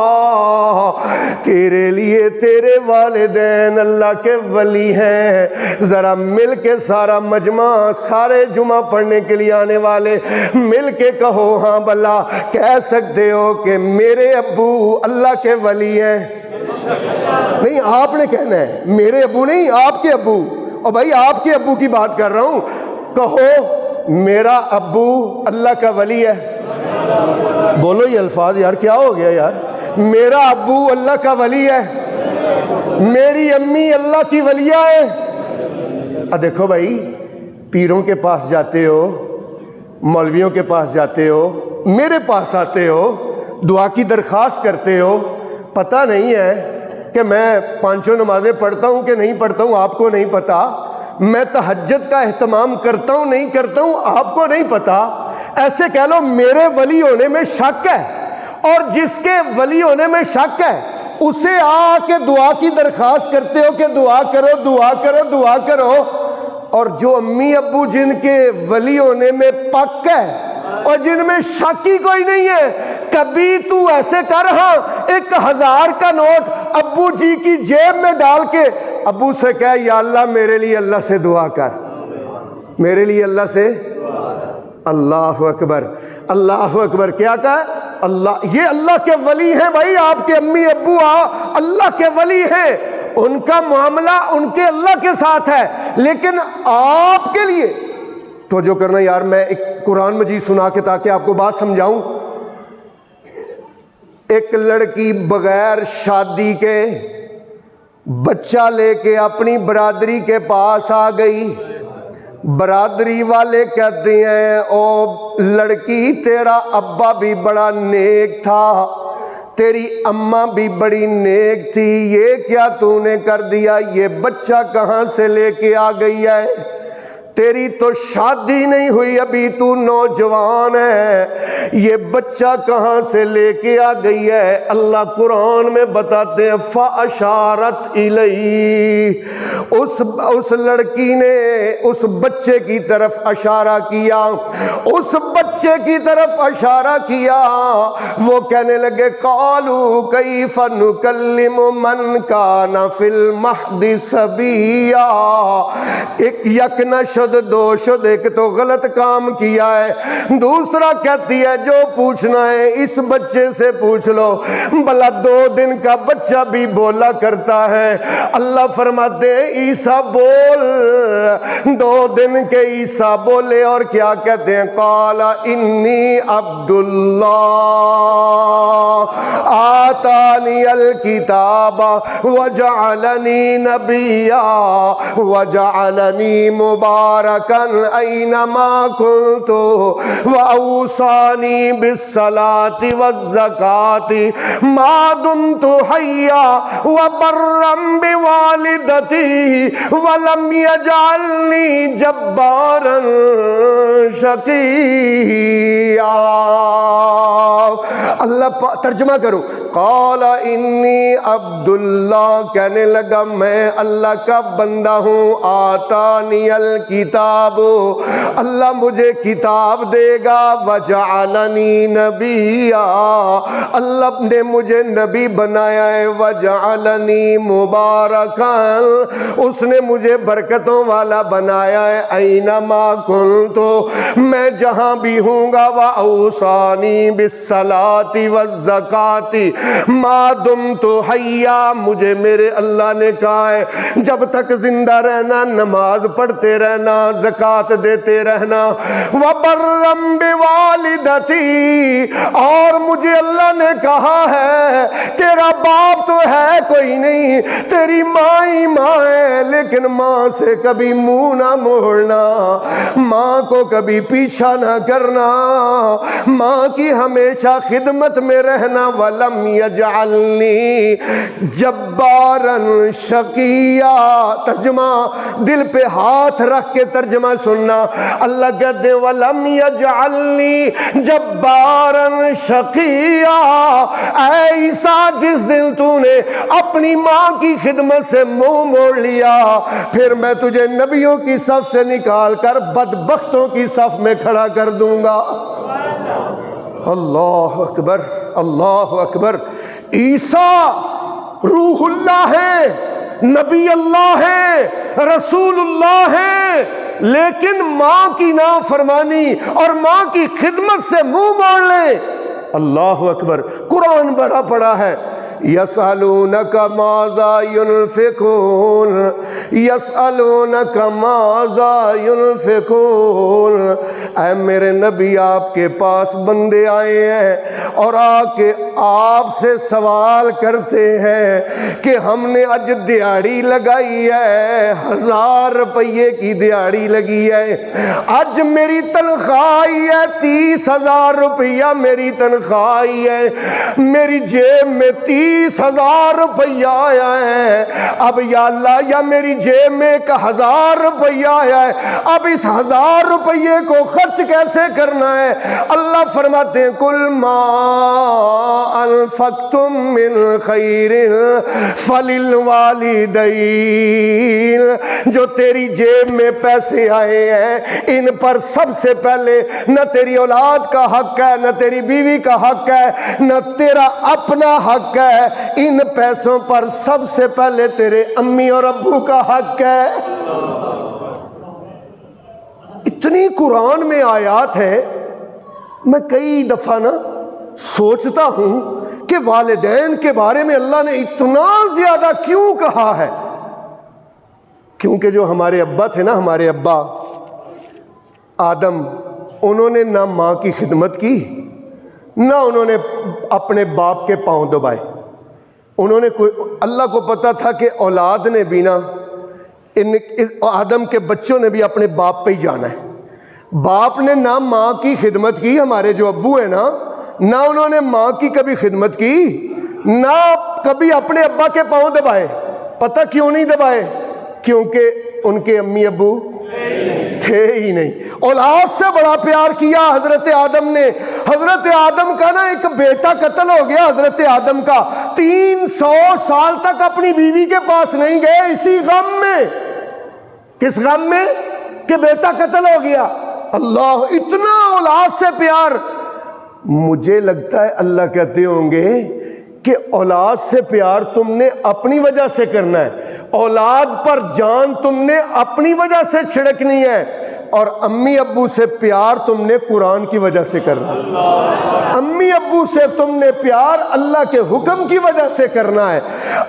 تیرے لیے تیرے والدین اللہ کے ولی ہیں۔ ذرا مل کے سارا مجمع، سارے جمعہ پڑھنے کے لیے آنے والے مل کے کہو ہاں بلا، کہہ سکتے ہو کہ میرے ابو اللہ کے ولی ہیں؟ نہیں، آپ نے کہنا ہے، میرے ابو نہیں، آپ کے ابو۔ اور بھائی آپ کے ابو کی بات کر رہا ہوں، کہو میرا ابو اللہ کا ولی ہے۔ بولو یہ الفاظ یار، کیا ہو گیا یار؟ میرا ابو اللہ کا ولی ہے، میری امی اللہ کی ولیہ ہے۔ دیکھو بھائی، پیروں کے پاس جاتے ہو، مولویوں کے پاس جاتے ہو، میرے پاس آتے ہو, دعا کی درخواست کرتے ہو, پتہ نہیں ہے کہ میں 5 نمازیں پڑھتا ہوں کہ نہیں پڑھتا ہوں, آپ کو نہیں پتہ. میں تہجد کا اہتمام کرتا ہوں نہیں کرتا ہوں, آپ کو نہیں پتہ. ایسے کہہ لو میرے ولی ہونے میں شک ہے, اور جس کے ولی ہونے میں شک ہے اسے آ کے دعا کی درخواست کرتے ہو کہ دعا کرو دعا کرو دعا کرو. اور جو امی ابو جن کے ولی ہونے میں پک ہے اور جن میں شک ہی کوئی نہیں ہے, کبھی تو ایسے کر, ہاں 1000 کا نوٹ ابو جی کی جیب میں ڈال کے ابو سے کہہ یا اللہ میرے لیے اللہ سے دعا کر, میرے لیے اللہ سے. اللہ اکبر اللہ اکبر. کیا کہا؟ اللہ. یہ اللہ کے ولی ہیں بھائی, آپ کے امی ابو اللہ کے ولی ہیں, ان کا معاملہ ان کے اللہ کے ساتھ ہے. لیکن آپ کے لیے تو جو کرنا, یار میں ایک قرآن مجید سنا کے تاکہ آپ کو بات سمجھاؤں. ایک لڑکی بغیر شادی کے بچہ لے کے اپنی برادری کے پاس آ گئی. برادری والے کہتے ہیں او لڑکی تیرا ابا بھی بڑا نیک تھا, تیری اماں بھی بڑی نیک تھی, یہ کیا تو نے کر دیا, یہ بچہ کہاں سے لے کے آ گئی ہے, تیری تو شادی نہیں ہوئی ابھی, تو نوجوان ہے, یہ بچہ کہاں سے لے کے آ گئی ہے. اللہ قرآن میں بتاتے ہیں فَأَشَارَتْ إِلَيْهِ, اس لڑکی نے اس بچے کی طرف اشارہ کیا, اس بچے کی طرف اشارہ کیا. وہ کہنے لگے قَالُوا كَيْفَ نُكَلِّمُ مَنْ كَانَ فِي الْمَهْدِ صَبِيًّا. ایک یک نہ شد دو شد, ایک تو غلط کام کیا ہے, دوسرا کہتی ہے جو پوچھنا ہے اس بچے سے پوچھ لو, بھلا 2 دن کا بچہ بھی بولا کرتا ہے. اللہ فرماتے ہیں عیسیٰ بول, 2 دن کے عیسیٰ بولے اور کیا کہتے ہیں قال انی عبد اللہ آتانی الکتاب وجعلنی نبیا وجعلنی مبارکن اینما کنت واوصانی بالصلاة والزکاة ما دمت حیا وبرا بوالدتی ولم یجعلنی جبارا شقیا. اللہ ترجمہ کروں, قال انی عبد اللہ, کہنے لگا میں اللہ کا بندہ ہوں, آتانی الکتاب, اللہ مجھے کتاب دے گا, وجعلنی نبیا, اللہ نے مجھے نبی بنایا ہے, وجعلنی مبارکا, اس نے مجھے برکتوں والا بنایا ہے, اینما کنت, میں جہاں بھی ہوں گا, واوصانی بالصلاة والزکاة ما دمت حیا, مجھے میرے اللہ نے کہا ہے جب تک زندہ رہنا نماز پڑھتے رہنا, زکات دیتے رہنا, وبرا بوالدتی, اور مجھے اللہ نے کہا ہے تیرا باپ تو ہے کوئی نہیں, تیری ماں ہی ماں ہے, لیکن ماں سے کبھی منہ نہ موڑنا, ماں کو کبھی پیچھا نہ کرنا, ماں کی ہمیشہ خدمت میں رہنا. ولم یجعلنی جبارا شقیا, ترجمہ دل پہ ہاتھ رکھ کے ترجمہ سننا. اللہ کہتے ولم یجعلنی جبارا شقیا, اے عیسیٰ جس دن تو نے اپنی ماں کی خدمت سے منہ موڑ لیا, پھر میں تجھے نبیوں کی صف سے نکال کر بدبختوں کی صف میں کھڑا کر دوں گا. اللہ اکبر اللہ اکبر. عیسیٰ روح اللہ ہے, نبی اللہ ہے, رسول اللہ ہے, لیکن ماں کی نافرمانی اور ماں کی خدمت سے منہ موڑ لے. اللہ اکبر. قرآن بھرا پڑا ہے یسألونک ماذا ینفقون، یسألونک ماذا ینفقون۔ اے میرے نبی آپ کے پاس بندے آئے ہیں اور آ کے آپ سے سوال کرتے ہیں کہ ہم نے آج دیہاڑی لگائی ہے، 1000 روپے کی دیہاڑی لگی ہے، آج میری تنخواہ آئی ہے 30,000 روپیہ میری تنخواہ آئی ہے، میری جیب میں 30,000 روپیہ آیا ہے، اب یا اللہ یا میری جیب میں 1000 روپیہ آیا ہے، اب اس 1000 روپیے کو خرچ کیسے کرنا ہے؟ اللہ فرماتے ہیں کل ما انفقتم من خیر فللوالدین، جو تیری جیب میں پیسے آئے ہیں ان پر سب سے پہلے نہ تیری اولاد کا حق ہے، نہ تیری بیوی کا حق ہے، نہ تیرا اپنا حق ہے، ان پیسوں پر سب سے پہلے تیرے امی اور ابو کا حق ہے۔ اتنی قرآن میں آیات ہے، میں کئی دفعہ نا سوچتا ہوں کہ والدین کے بارے میں اللہ نے اتنا زیادہ کیوں کہا ہے؟ کیونکہ جو ہمارے ابا تھے نا، ہمارے ابا آدم، انہوں نے نہ ماں کی خدمت کی، نہ انہوں نے اپنے باپ کے پاؤں دبائے۔ انہوں نے اللہ کو پتا تھا کہ اولاد نے بھی نا، آدم کے بچوں نے بھی اپنے باپ پہ ہی جانا ہے۔ باپ نے نہ ماں کی خدمت کی، ہمارے جو ابو ہیں نا، نہ انہوں نے ماں کی کبھی خدمت کی، نہ کبھی اپنے ابا کے پاؤں دبائے۔ پتہ کیوں نہیں دبائے؟ کیونکہ ان کے امی ابو تھے ہی نہیں۔ اولاد سے بڑا پیار کیا حضرت آدم نے۔ حضرت آدم کا نا ایک بیٹا قتل ہو گیا، حضرت آدم کا 300 سال تک اپنی بیوی کے پاس نہیں گئے، اسی غم میں۔ کس غم میں؟ کہ بیٹا قتل ہو گیا۔ اللہ، اتنا اولاد سے پیار۔ مجھے لگتا ہے اللہ کہتے ہوں گے کہ اولاد سے پیار تم نے اپنی وجہ سے کرنا ہے، اولاد پر جان تم نے اپنی وجہ سے چھڑکنی ہے، اور امی ابو سے پیار تم نے قرآن کی وجہ سے کرنا ہے۔ امی ابو سے تم نے پیار اللہ کے حکم کی وجہ سے کرنا ہے۔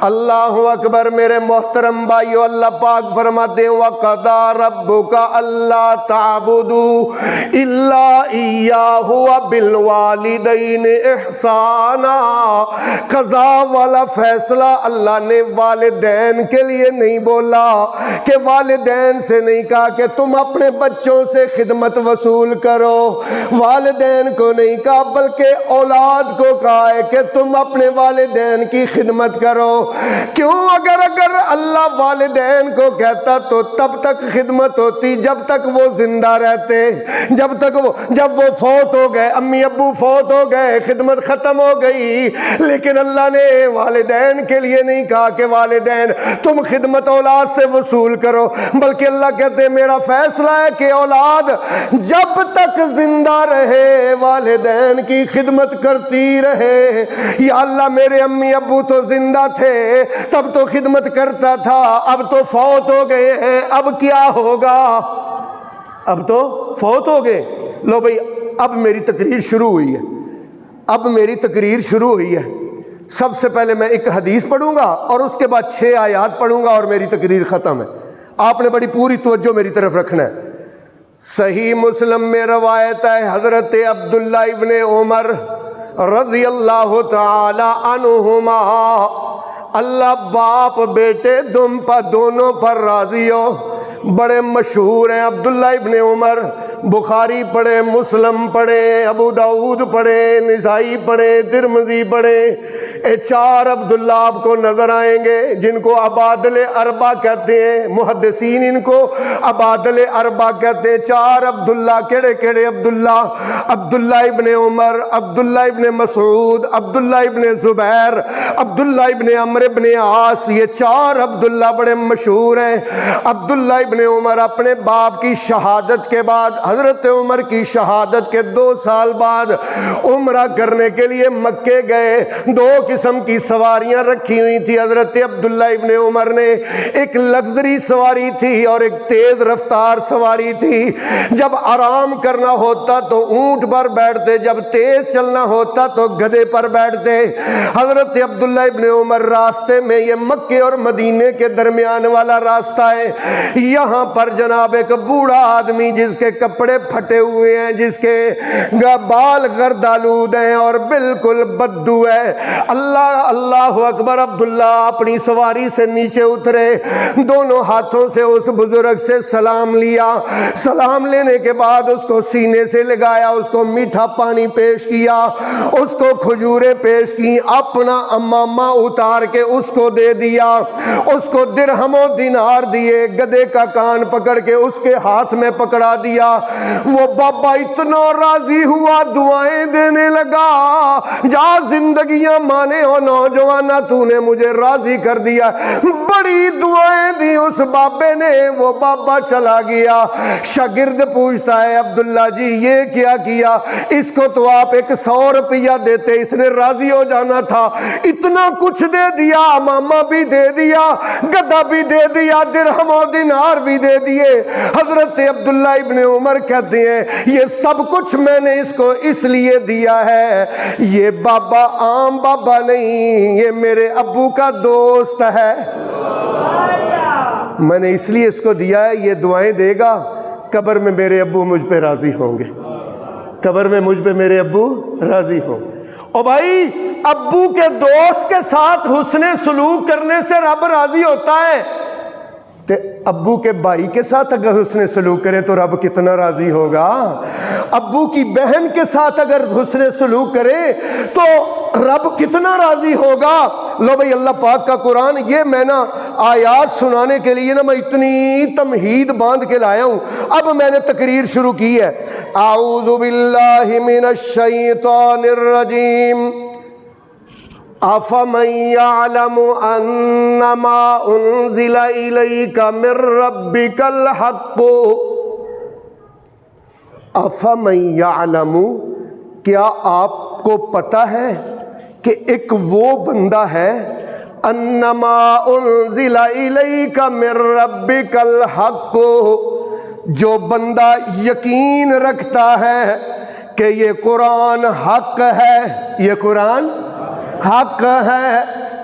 اللہ اکبر میرے محترم بھائیو، اللہ پاک فرماتے ہیں وَقَضَىٰ رَبُّكَ أَلَّا تَعْبُدُوا إِلَّا إِيَّاهُ وَبِالْوَالِدَيْنِ إِحْسَانًا۔ قضا والا فیصلہ اللہ نے والدین کے لیے نہیں بولا، کہ والدین سے نہیں کہا کہ تم اپنے بچوں سے خدمت وصول کرو، والدین کو نہیں کہا، بلکہ اولاد کو کہا ہے کہ تم اپنے والدین کی خدمت کرو۔ کیوں؟ اگر اللہ والدین کو کہتا تو تب تک خدمت ہوتی جب تک وہ زندہ رہتے، جب وہ فوت ہو گئے، امی ابو فوت ہو گئے، خدمت ختم ہو گئی۔ لیکن اللہ نے والدین کے لیے نہیں کہا کہ والدین تم خدمت اولاد سے وصول کرو، بلکہ اللہ کہتے ہیں میرا فیصلہ ہے کہ اولاد جب تک زندہ رہے والدین کی خدمت کرتی رہے۔ یا اللہ میرے امی ابو تو زندہ تھے تب تو خدمت کرتا تھا، اب تو فوت ہو گئے ہیں، اب کیا ہوگا؟ اب تو فوت ہو گئے۔ لو بھئی، اب میری تقریر شروع ہوئی ہے، اب میری تقریر شروع ہوئی ہے۔ سب سے پہلے میں ایک حدیث پڑھوں گا اور اس کے بعد 6 آیات پڑھوں گا اور میری تقریر ختم ہے۔ آپ نے بڑی پوری توجہ میری طرف رکھنا ہے۔ صحیح مسلم میں روایت ہے حضرت عبداللہ ابن عمر رضی اللہ تعالی عنہما، اللہ باپ بیٹے دونوں پر راضی ہو، بڑے مشہور ہیں عبداللہ ابن عمر۔ بخاری پڑھے، مسلم پڑھے، ابو داؤد پڑھے، نسائی پڑھے، ترمذی پڑھے، یہ 4 عبداللہ آپ کو نظر آئیں گے جن کو ابادل اربع کہتے ہیں، محدثین ان کو ابادل اربع کہتے ہیں۔ 4 عبداللہ کیڑے عبداللہ؟ عبداللہ ابن عمر، عبداللہ ابن مسعود، عبداللہ ابن زبیر، عبداللہ ابن عمرو ابن عاص، یہ 4 عبداللہ بڑے مشہور ہیں۔ عبداللہ ابن عمر اپنے باپ کی شہادت کے بعد حضرت عمر کی شہادت کے 2 سال بعد عمرہ کرنے کے لیے مکے گئے. 2 قسم کی سواریاں رکھی ہوئی تھی حضرت عبداللہ ابن عمر نے. ایک لگژری سواری تھی اور ایک تیز رفتار سواری تھی. جب آرام کرنا ہوتا تو اونٹ پر بیٹھتے, جب تیز چلنا ہوتا تو گدھے پر بیٹھتے. حضرت عبداللہ ابن عمر راستے میں, یہ مکے اور مدینے کے درمیان والا راستہ ہے, یہاں پر جناب ایک بوڑھا آدمی جس کے کپڑے پھٹے ہوئے ہیں, جس کے بال گردآلود ہیں اور بالکل بدبو ہے. اللہ اکبر. عبداللہ اپنی سواری سے نیچے اترے, دونوں ہاتھوں سے اس بزرگ سے سلام لیا. سلام لینے کے بعد اس کو سینے سے لگایا, اس کو میٹھا پانی پیش کیا, اس کو کھجوریں پیش کی, اپنا امامہ اتار کے اس کو دے دیا, اس کو درہم و دینار دیے, گدھے کا کان پکڑ کے اس کے ہاتھ میں پکڑا دیا. وہ بابا اتنا راضی ہوا, دعائیں دینے لگا, جا زندگیاں مانے ہو نوجوانا, تو نے مجھے راضی کر دیا. بڑی دعائیں دی اس بابے نے. وہ بابا چلا گیا. شاگرد پوچھتا ہے, عبداللہ جی یہ کیا کیا؟ اس کو تو آپ 100 روپیہ دیتے, اس نے راضی ہو جانا تھا. اتنا کچھ دے دیا, امامہ بھی دے دیا, گدھا بھی دے دیا, درہم و دینار بھی دے دیے. حضرت عبداللہ ابن عمر کہتے ہیں یہ سب کچھ میں نے اس کو اس لیے دیا ہے, یہ بابا عام بابا نہیں, یہ میرے ابو کا دوست ہے. میں نے اس لیے اس کو دیا ہے, یہ دعائیں دے گا, قبر میں میرے ابو مجھ پہ راضی ہوں گے, قبر میں مجھ پہ میرے ابو راضی ہوں گے. او بھائی, ابو کے دوست کے ساتھ حسن سلوک کرنے سے رب راضی ہوتا ہے, تے ابو کے بھائی کے ساتھ اگر حسن سلوک کرے تو رب کتنا راضی ہوگا. ابو کی بہن کے ساتھ اگر حسن سلوک کرے تو رب کتنا راضی ہوگا. لو بھائی, اللہ پاک کا قرآن, یہ میں نا آیات سنانے کے لیے نا میں اتنی تمہید باندھ کے لایا ہوں. اب میں نے تقریر شروع کی ہے. اعوذ باللہ من الشیطان الرجیم. افمن یعلم انما انزل الیک من ربک الحق. افمن یعلم, کیا آپ کو پتہ ہے کہ ایک وہ بندہ ہے, انما انزل الیک من ربک الحق, جو بندہ یقین رکھتا ہے کہ یہ قرآن حق ہے, یہ قرآن حق ہے.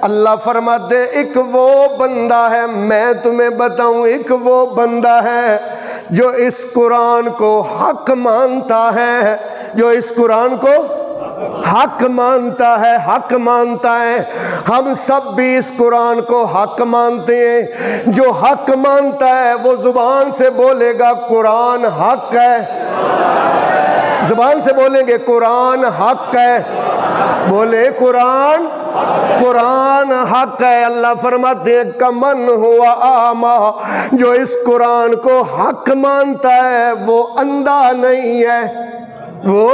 اللہ فرماتے ایک وہ بندہ ہے, میں تمہیں بتاؤں, ایک وہ بندہ ہے جو اس قرآن کو حق مانتا ہے, جو اس قرآن کو حق مانتا ہے, حق مانتا ہے. ہم سب بھی اس قرآن کو حق مانتے ہیں. جو حق مانتا ہے وہ زبان سے بولے گا قرآن حق ہے, زبان سے بولیں گے قرآن حق ہے, بولے قرآن حق ہے. اللہ فرماتے ہیں کمن ہوا آما, جو اس قرآن کو حق مانتا ہے وہ اندھا نہیں ہے. وہ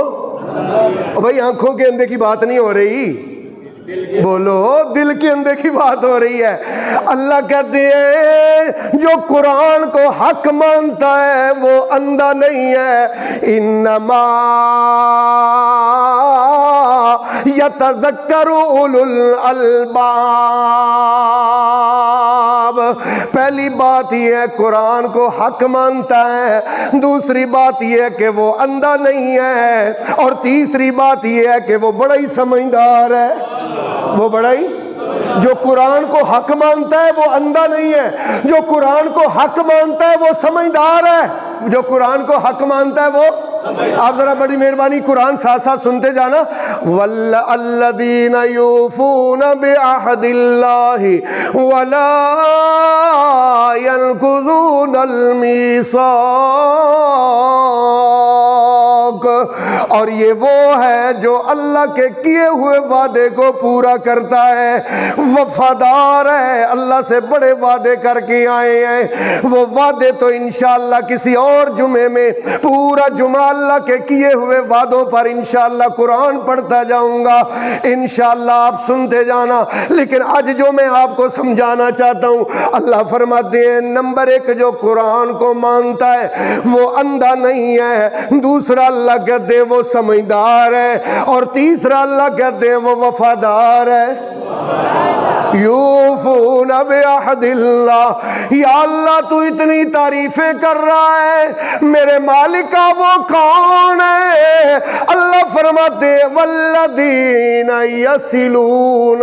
بھائی آنکھوں کے اندھے کی بات نہیں ہو رہی, بولو دل کے اندھے کی بات ہو رہی ہے. اللہ کہتے ہیں جو قرآن کو حق مانتا ہے وہ اندھا نہیں ہے. انما یتذکر اولو الالباب. پہلی بات یہ ہے قرآن کو حق مانتا ہے, دوسری بات یہ ہے کہ وہ اندھا نہیں ہے, اور تیسری بات یہ ہے کہ وہ بڑا ہی سمجھدار ہے. وہ بڑا ہی, جو قرآن کو حق مانتا ہے وہ اندھا نہیں ہے, جو قرآن کو حق مانتا ہے وہ سمجھدار ہے, جو قرآن کو حق مانتا ہے وہ. آپ ذرا بڑی مہربانی قرآن ساتھ ساتھ سنتے جانا. والذین یوفون بعہد اللہ ولا ينقضون المیثاق. اور یہ وہ ہے جو اللہ کے کیے ہوئے وعدے کو پورا کرتا ہے، وفادار ہے، اللہ سے بڑے وعدے کر کے آئے ہیں۔ وہ وعدے تو انشاءاللہ کسی اور جمعے میں پورا جمعہ اللہ کے کیے ہوئے وعدوں پر انشاءاللہ قرآن پڑھتا جاؤں گا، انشاءاللہ آپ سنتے جانا۔ لیکن آج جو میں آپ کو سمجھانا چاہتا ہوں، اللہ فرماتے ہیں نمبر ایک جو قرآن کو مانتا ہے وہ اندھا نہیں ہے، دوسرا اللہ کہتے ہیں وہ سمجھدار ہے، اور تیسرا اللہ کہتے ہیں وہ وفادار ہے۔ یوفون بعہد اللہ، یا اللہ تو اتنی تعریفیں کر رہا ہے، میرے مالک کا وہ کون ہے؟ اللہ فرماتے والذین یصلون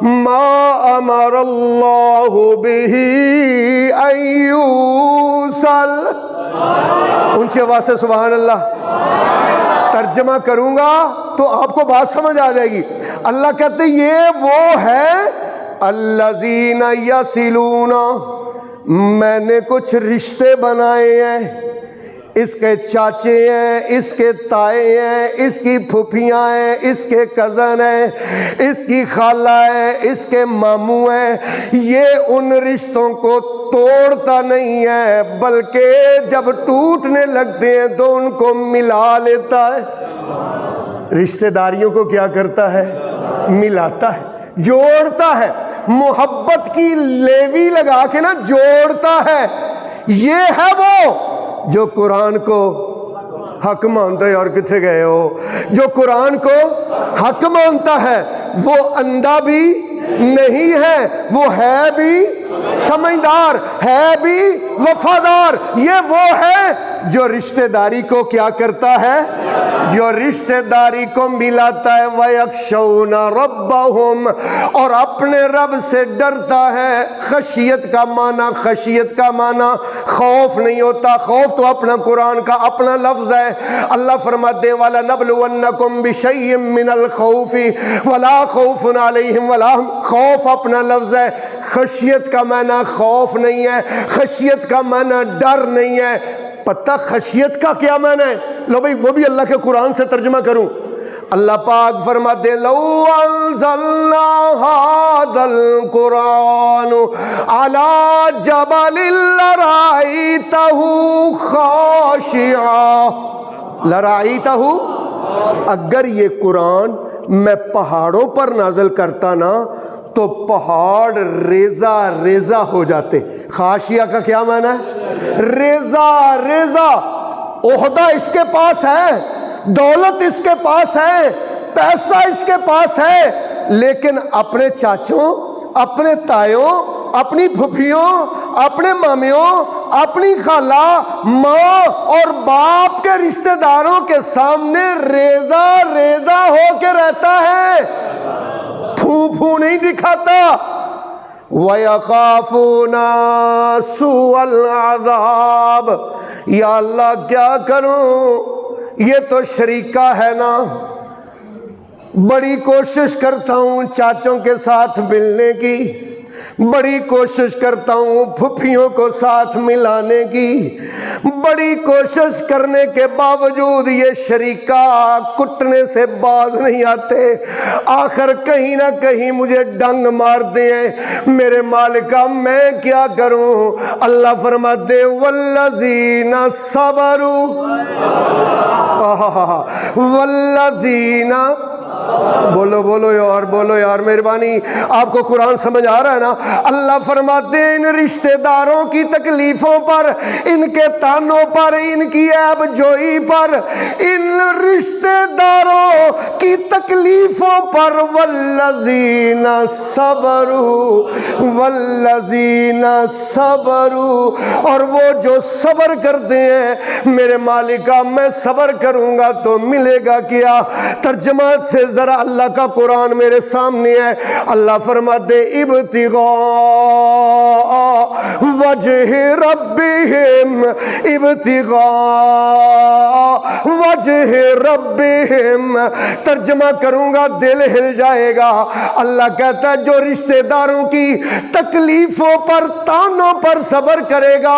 ما امر اللہ بہ ان یوصل۔ اونچی آواز سے سبحان اللہ۔ ترجمہ کروں گا تو آپ کو بات سمجھ آ جائے گی۔ اللہ کہتے ہیں یہ وہ ہے الذین یصلون، میں نے کچھ رشتے بنائے ہیں، اس کے چاچے ہیں، اس کے تائے ہیں، اس کی پھپھیاں ہیں، اس کے کزن ہیں، اس کی خالہ ہے، اس کے ماموں ہیں۔ یہ ان رشتوں کو توڑتا نہیں ہے، بلکہ جب ٹوٹنے لگتے ہیں تو ان کو ملا لیتا ہے۔ رشتہ داریوں کو کیا کرتا ہے؟ ملاتا ہے، جوڑتا ہے، محبت کی لیوی لگا کے نا جوڑتا ہے۔ یہ ہے وہ جو قرآن کو حق مانتا ہے۔ اور کتنے گئے ہو؟ جو قرآن کو حق مانتا ہے وہ اندھا بھی نہیں ہے، وہ ہے بھی سمجھدار، ہے بھی وفادار۔ یہ وہ ہے جو رشتہ داری کو کیا کرتا ہے؟ جو رشتہ داری کو ملاتا ہے۔ وَيَخْشَوْنَ رَبَّهُمْ، اور اپنے رب سے ڈرتا ہے۔ خشیت کا معنی، خشیت کا معنی خوف نہیں ہوتا، خوف تو اپنا قرآن کا اپنا لفظ ہے۔ اللہ فرماتے ہیں وَلَنَبْلُوَنَّكُمْ بِشَيْءٍ مِّنَ الْخَوْفِ وَلَا خَوْفٌ عَلَيْهِمْ وَلَا هُمْ، خوف اپنا لفظ ہے۔ خشیت کا معنی خوف نہیں ہے، خشیت کا معنی ڈر نہیں ہے۔ پتہ خشیت کا کیا معنی ہے؟ لو بھئی وہ بھی اللہ کے قرآن سے ترجمہ کروں۔ اللہ پاک فرماتے ہیں لو انزلنا هذا القرآن على جبل لرأيته خاشعا، لرأيته، اگر یہ قرآن میں پہاڑوں پر نازل کرتا نا تو پہاڑ ریزہ ریزہ ہو جاتے۔ خاشیہ کا کیا معنی ہے؟ ریزہ ریزہ۔ عہدہ اس کے پاس ہے، دولت اس کے پاس ہے، پیسہ اس کے پاس ہے، لیکن اپنے چاچوں، اپنے تائیوں، اپنی پھپھیوں، اپنے مامیوں، اپنی خالہ، ماں اور باپ کے رشتہ داروں کے سامنے ریزہ ریزہ ہو کے رہتا ہے، پھوں پھوں نہیں دکھاتا۔ وَيَخَافُونَ سُوءَ الْعَذَابِ، یا اللہ کیا کروں، یہ تو شریکہ ہے نا۔ بڑی کوشش کرتا ہوں چاچوں کے ساتھ ملنے کی، بڑی کوشش کرتا ہوں پھپھیوں کو ساتھ ملانے کی، بڑی کوشش کرنے کے باوجود یہ شریکہ کٹنے سے باز نہیں آتے، آخر کہیں نہ کہیں مجھے ڈنگ مارتے ہیں۔ میرے مالکہ میں کیا کروں؟ اللہ فرماتے والذین صبروا، والذین، بولو بولو یار، بولو یار، مہربانی، آپ کو قرآن سمجھ آ رہا ہے نا؟ اللہ فرماتے ہیں ان رشتہ داروں کی تکلیفوں پر، ان کے تانوں پر، ان کی عیب جوئی پر، ان رشتہ داروں کی تکلیفوں پر والذین صبروا، والذین صبروا، اور وہ جو صبر کرتے ہیں میرے مالکہ میں صبر کروں گا تو ملے گا کیا؟ ترجمہ سے ذرا اللہ کا قرآن میرے سامنے ہے۔ اللہ فرماتے ابتغاء وجہ ربہم، ابتغاء وجہ ربہم، ترجمہ کروں گا دل ہل جائے گا۔ اللہ کہتا ہے جو رشتہ داروں کی تکلیفوں پر، تانوں پر صبر کرے گا،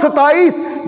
27।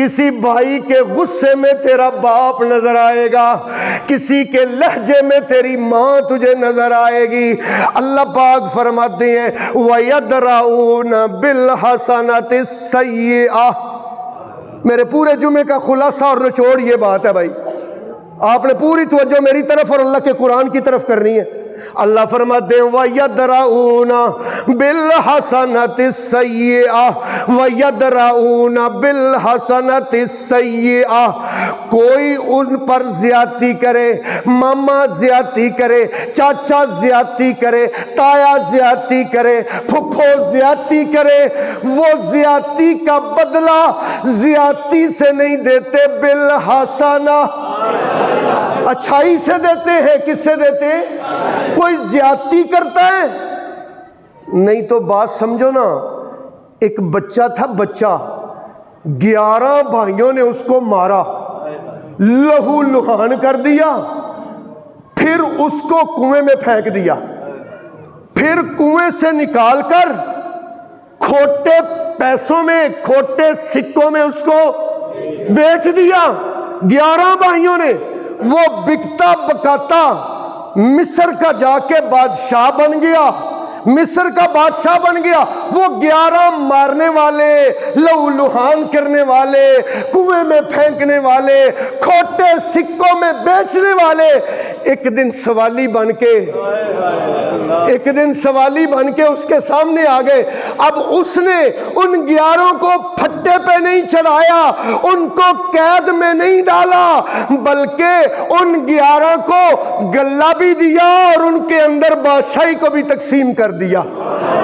کسی بھائی کے غصے میں تیرا باپ نظر آئے گا، کسی کے لہجے میں تیری ماں تجھے نظر آئے گی۔ اللہ پاک فرماتے ہیں وَيَدْرَؤُونَ بِالْحَسَنَةِ السَّيِّئَةِ۔ میرے پورے جمعے کا خلاصہ اور نچوڑ یہ بات ہے بھائی، آپ نے پوری توجہ میری طرف اور اللہ کے قرآن کی طرف کرنی ہے۔ اللہ فرماتے ہیں وَيَدْرَؤُونَ بِالْحَسَنَةِ السَّيِّئَةِ وَيَدْرَؤُونَ بِالْحَسَنَةِ السَّيِّئَةِ۔ کوئی ان پر زیادتی کرے، ماما زیادتی کرے، چاچا زیادتی کرے، تایا زیادتی کرے، پھپھو زیادتی کرے، وہ زیادتی کا بدلہ زیادتی سے نہیں دیتے، بالحسنہ، اچھائی سے دیتے ہیں۔ کس سے دیتے ہیں؟ کوئی زیادتی کرتا ہے نہیں تو بات سمجھو نا، ایک بچہ تھا، بچہ 11 بھائیوں نے اس کو مارا، لہو لہان کر دیا، پھر اس کو کنویں میں پھینک دیا، پھر کنویں سے نکال کر کھوٹے پیسوں میں، کھوٹے سکوں میں اس کو بیچ دیا 11 بھائیوں نے۔ وہ بکتا بکاتا مصر کا جا کے بادشاہ بن گیا، مصر کا بادشاہ بن گیا۔ وہ 11 مارنے والے، لہو لہان کرنے والے، کنویں میں پھینکنے والے، کھوٹے سکوں میں بیچنے والے، ایک دن سوالی بن کے اس کے سامنے آ گئے۔ اب اس نے ان 11 کو پھٹے پہ نہیں چڑھایا، ان کو قید میں نہیں ڈالا، بلکہ ان 11 کو گلہ بھی دیا اور ان کے اندر بادشاہی کو بھی تقسیم کر دیا،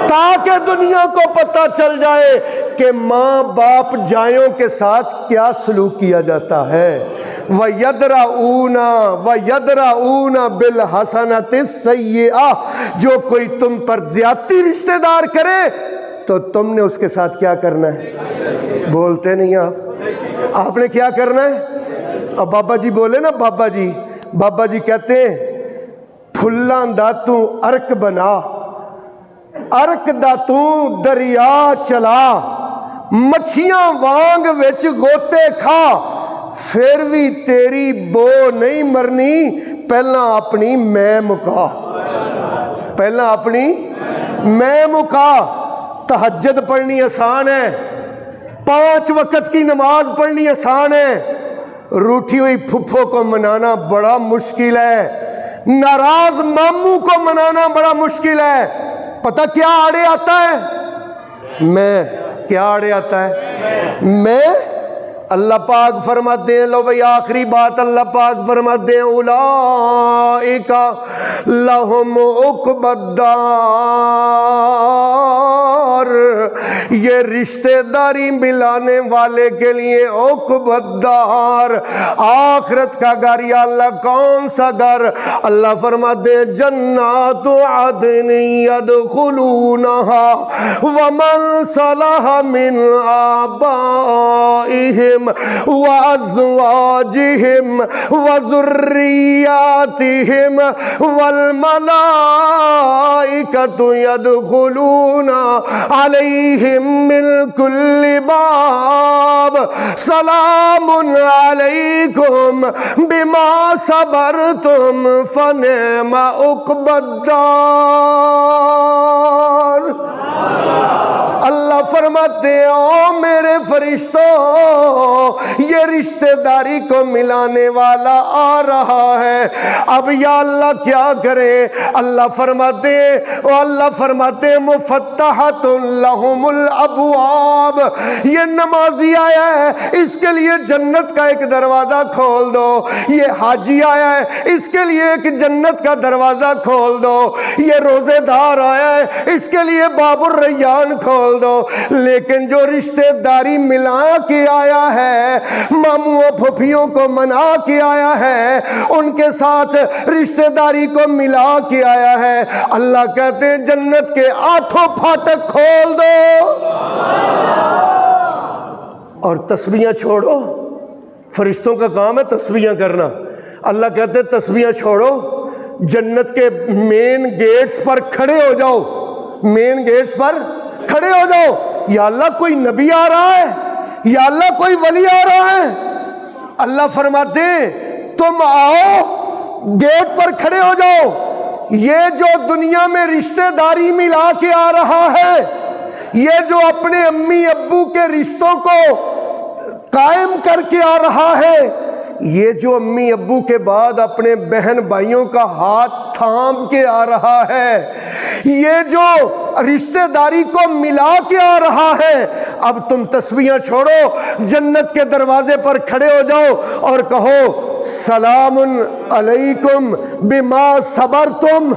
تاکہ دنیا کو پتہ چل جائے کہ ماں باپ جائوں کے ساتھ کیا سلوک کیا جاتا ہے۔ وَيَدْرَؤُونَ بِالْحَسَنَةِ السَّيِّئَةِ۔ جو کوئی تم پر زیادتی رشتہ دار کرے تو تم نے اس کے ساتھ کیا کرنا ہے؟ بولتے نہیں آپ نے کیا کرنا ہے؟ اب بابا جی بولے نا، بابا جی کہتے ہیں پھلاں دا تو ارک بنا، ارک دا تو دریا چلا، مچھیاں وانگ وچ گوتے کھا، پھر بھی تیری بو نہیں مرنی، پہلا اپنی میں مکا۔ تہجد پڑھنی آسان ہے، 5 وقت کی نماز پڑھنی آسان ہے، روٹھی ہوئی پھپھو کو منانا بڑا مشکل ہے، ناراض ماموں کو منانا بڑا مشکل ہے۔ پتہ کیا آڑے آتا ہے؟ کیا آڑے آتا ہے؟ میں۔ اللہ پاک فرماتے ہیں، لو بھئی آخری بات، اللہ پاک فرماتے ہیں اولئک لہم عقبی الدار، یہ رشتہ داری ملانے والے کے لیے عقبی الدار، آخرت کا گھر۔ یا اللہ کون سا گھر؟ اللہ فرماتے ہیں جنات عدن يدخلونها ومن صلح من آبائهم وأزواجهم وذرياتهم والملائكة يدخلون عليهم من كل باب سلام عليكم بما صبرتم فنعم عقبی الدار۔ اللہ فرماتے ہیں او میرے فرشتوں، یہ رشتہ داری کو ملانے والا آ رہا ہے، اب یا اللہ کیا کرے؟ اللہ فرماتے ہیں مفتحۃ لہم الابواب، یہ نمازی آیا ہے اس کے لیے جنت کا ایک دروازہ کھول دو، یہ حاجی آیا ہے اس کے لیے ایک جنت کا دروازہ کھول دو، یہ روزے دار آیا ہے اس کے لیے باب الریان کھول دو۔ لیکن جو رشتہ داری ملا کے آیا ہے، ماموں پھوپھیوں کو منا کے آیا ہے، ان کے ساتھ رشتہ داری کو ملا کے آیا ہے، اللہ کہتے ہیں جنت کے 8 پھاٹک کھول دو اور تسبیحاں چھوڑو۔ فرشتوں کا کام ہے تسبیحاں کرنا، اللہ کہتے ہیں تسبیحاں چھوڑو، جنت کے مین گیٹس پر کھڑے ہو جاؤ، مین گیٹس پر کھڑے ہو جاؤ۔ یا اللہ کوئی نبی آ رہا ہے، یا اللہ کوئی ولی آ رہا ہے؟ اللہ فرماتے ہیں تم آؤ گیٹ پر کھڑے ہو جاؤ، یہ جو دنیا میں رشتہ داری ملا کے آ رہا ہے، یہ جو اپنے امی ابو کے رشتوں کو قائم کر کے آ رہا ہے، یہ جو امی ابو کے بعد اپنے بہن بھائیوں کا ہاتھ تھام کے آ رہا ہے، یہ جو رشتہ داری کو ملا کے آ رہا ہے، اب تم تسبیحاں چھوڑو، جنت کے دروازے پر کھڑے ہو جاؤ اور کہو سلام علیکم بما صبرتم۔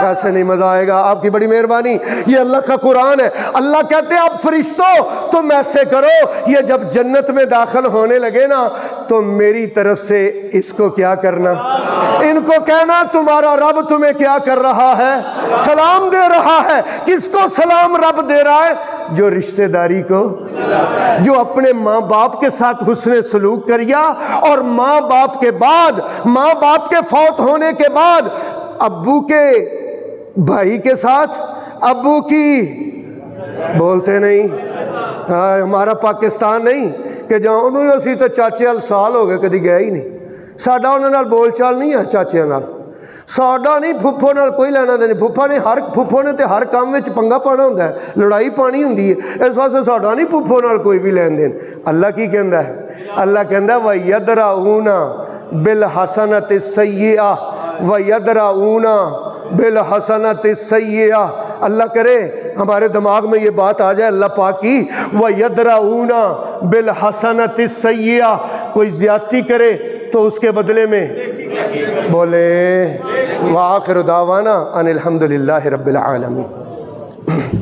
ایسے نہیں مزہ آئے گا، آپ کی بڑی مہربانی، یہ اللہ کا قرآن ہے۔ اللہ کہتے ہیں اب فرشتوں تم ایسے کرو، یہ جب جنت میں داخل ہونے لگے نا تو میری طرف سے اس کو کیا کرنا، ان کو کہنا تمہارا رب تمہیں کیا کر رہا ہے، سلام دے رہا ہے۔ کس کو سلام رب دے رہا ہے؟ جو رشتہ داری کو، جو اپنے ماں باپ کے ساتھ حسن سلوک کریا اور ماں باپ کے بعد، ماں باپ کے فوت ہونے کے بعد ابو کے بھائی کے ساتھ، ابو کی بولتے نہیں، ہمارا پاکستان نہیں کہ جہاں انہوں نے اسی تو چاچے وال سال ہو گئے کدی گیا ہی نہیں، ساڈا انہوں نال بول چال نہیں ہے، چاچے نال ساڈا نہیں، پھپھو نال کوئی لینا دینی، پھپھو نے تے ہر کام وچ پنگا پانا ہوندا ہے، لڑائی پانی ہوندی ہے، اس واسطے ساڈا نہیں پھپھو نال کوئی بھی لین دین۔ اللہ کی کہندا ہے؟ اللہ کہندا ہے وَيَدْرَؤُونَ بِالْحَسَنَةِ السَّيِّئَةِ وَيَدْرَؤُونَ بالحسنۃ السیئہ۔ اللہ کرے ہمارے دماغ میں یہ بات آ جائے اللہ پاک کی، وَيَدْرَؤُونَ بِالْحَسَنَةِ السَّيِّئَةِ، کوئی زیادتی کرے تو اس کے بدلے میں بولیں وآخر دعوانا ان الحمد للہ رب العالمین۔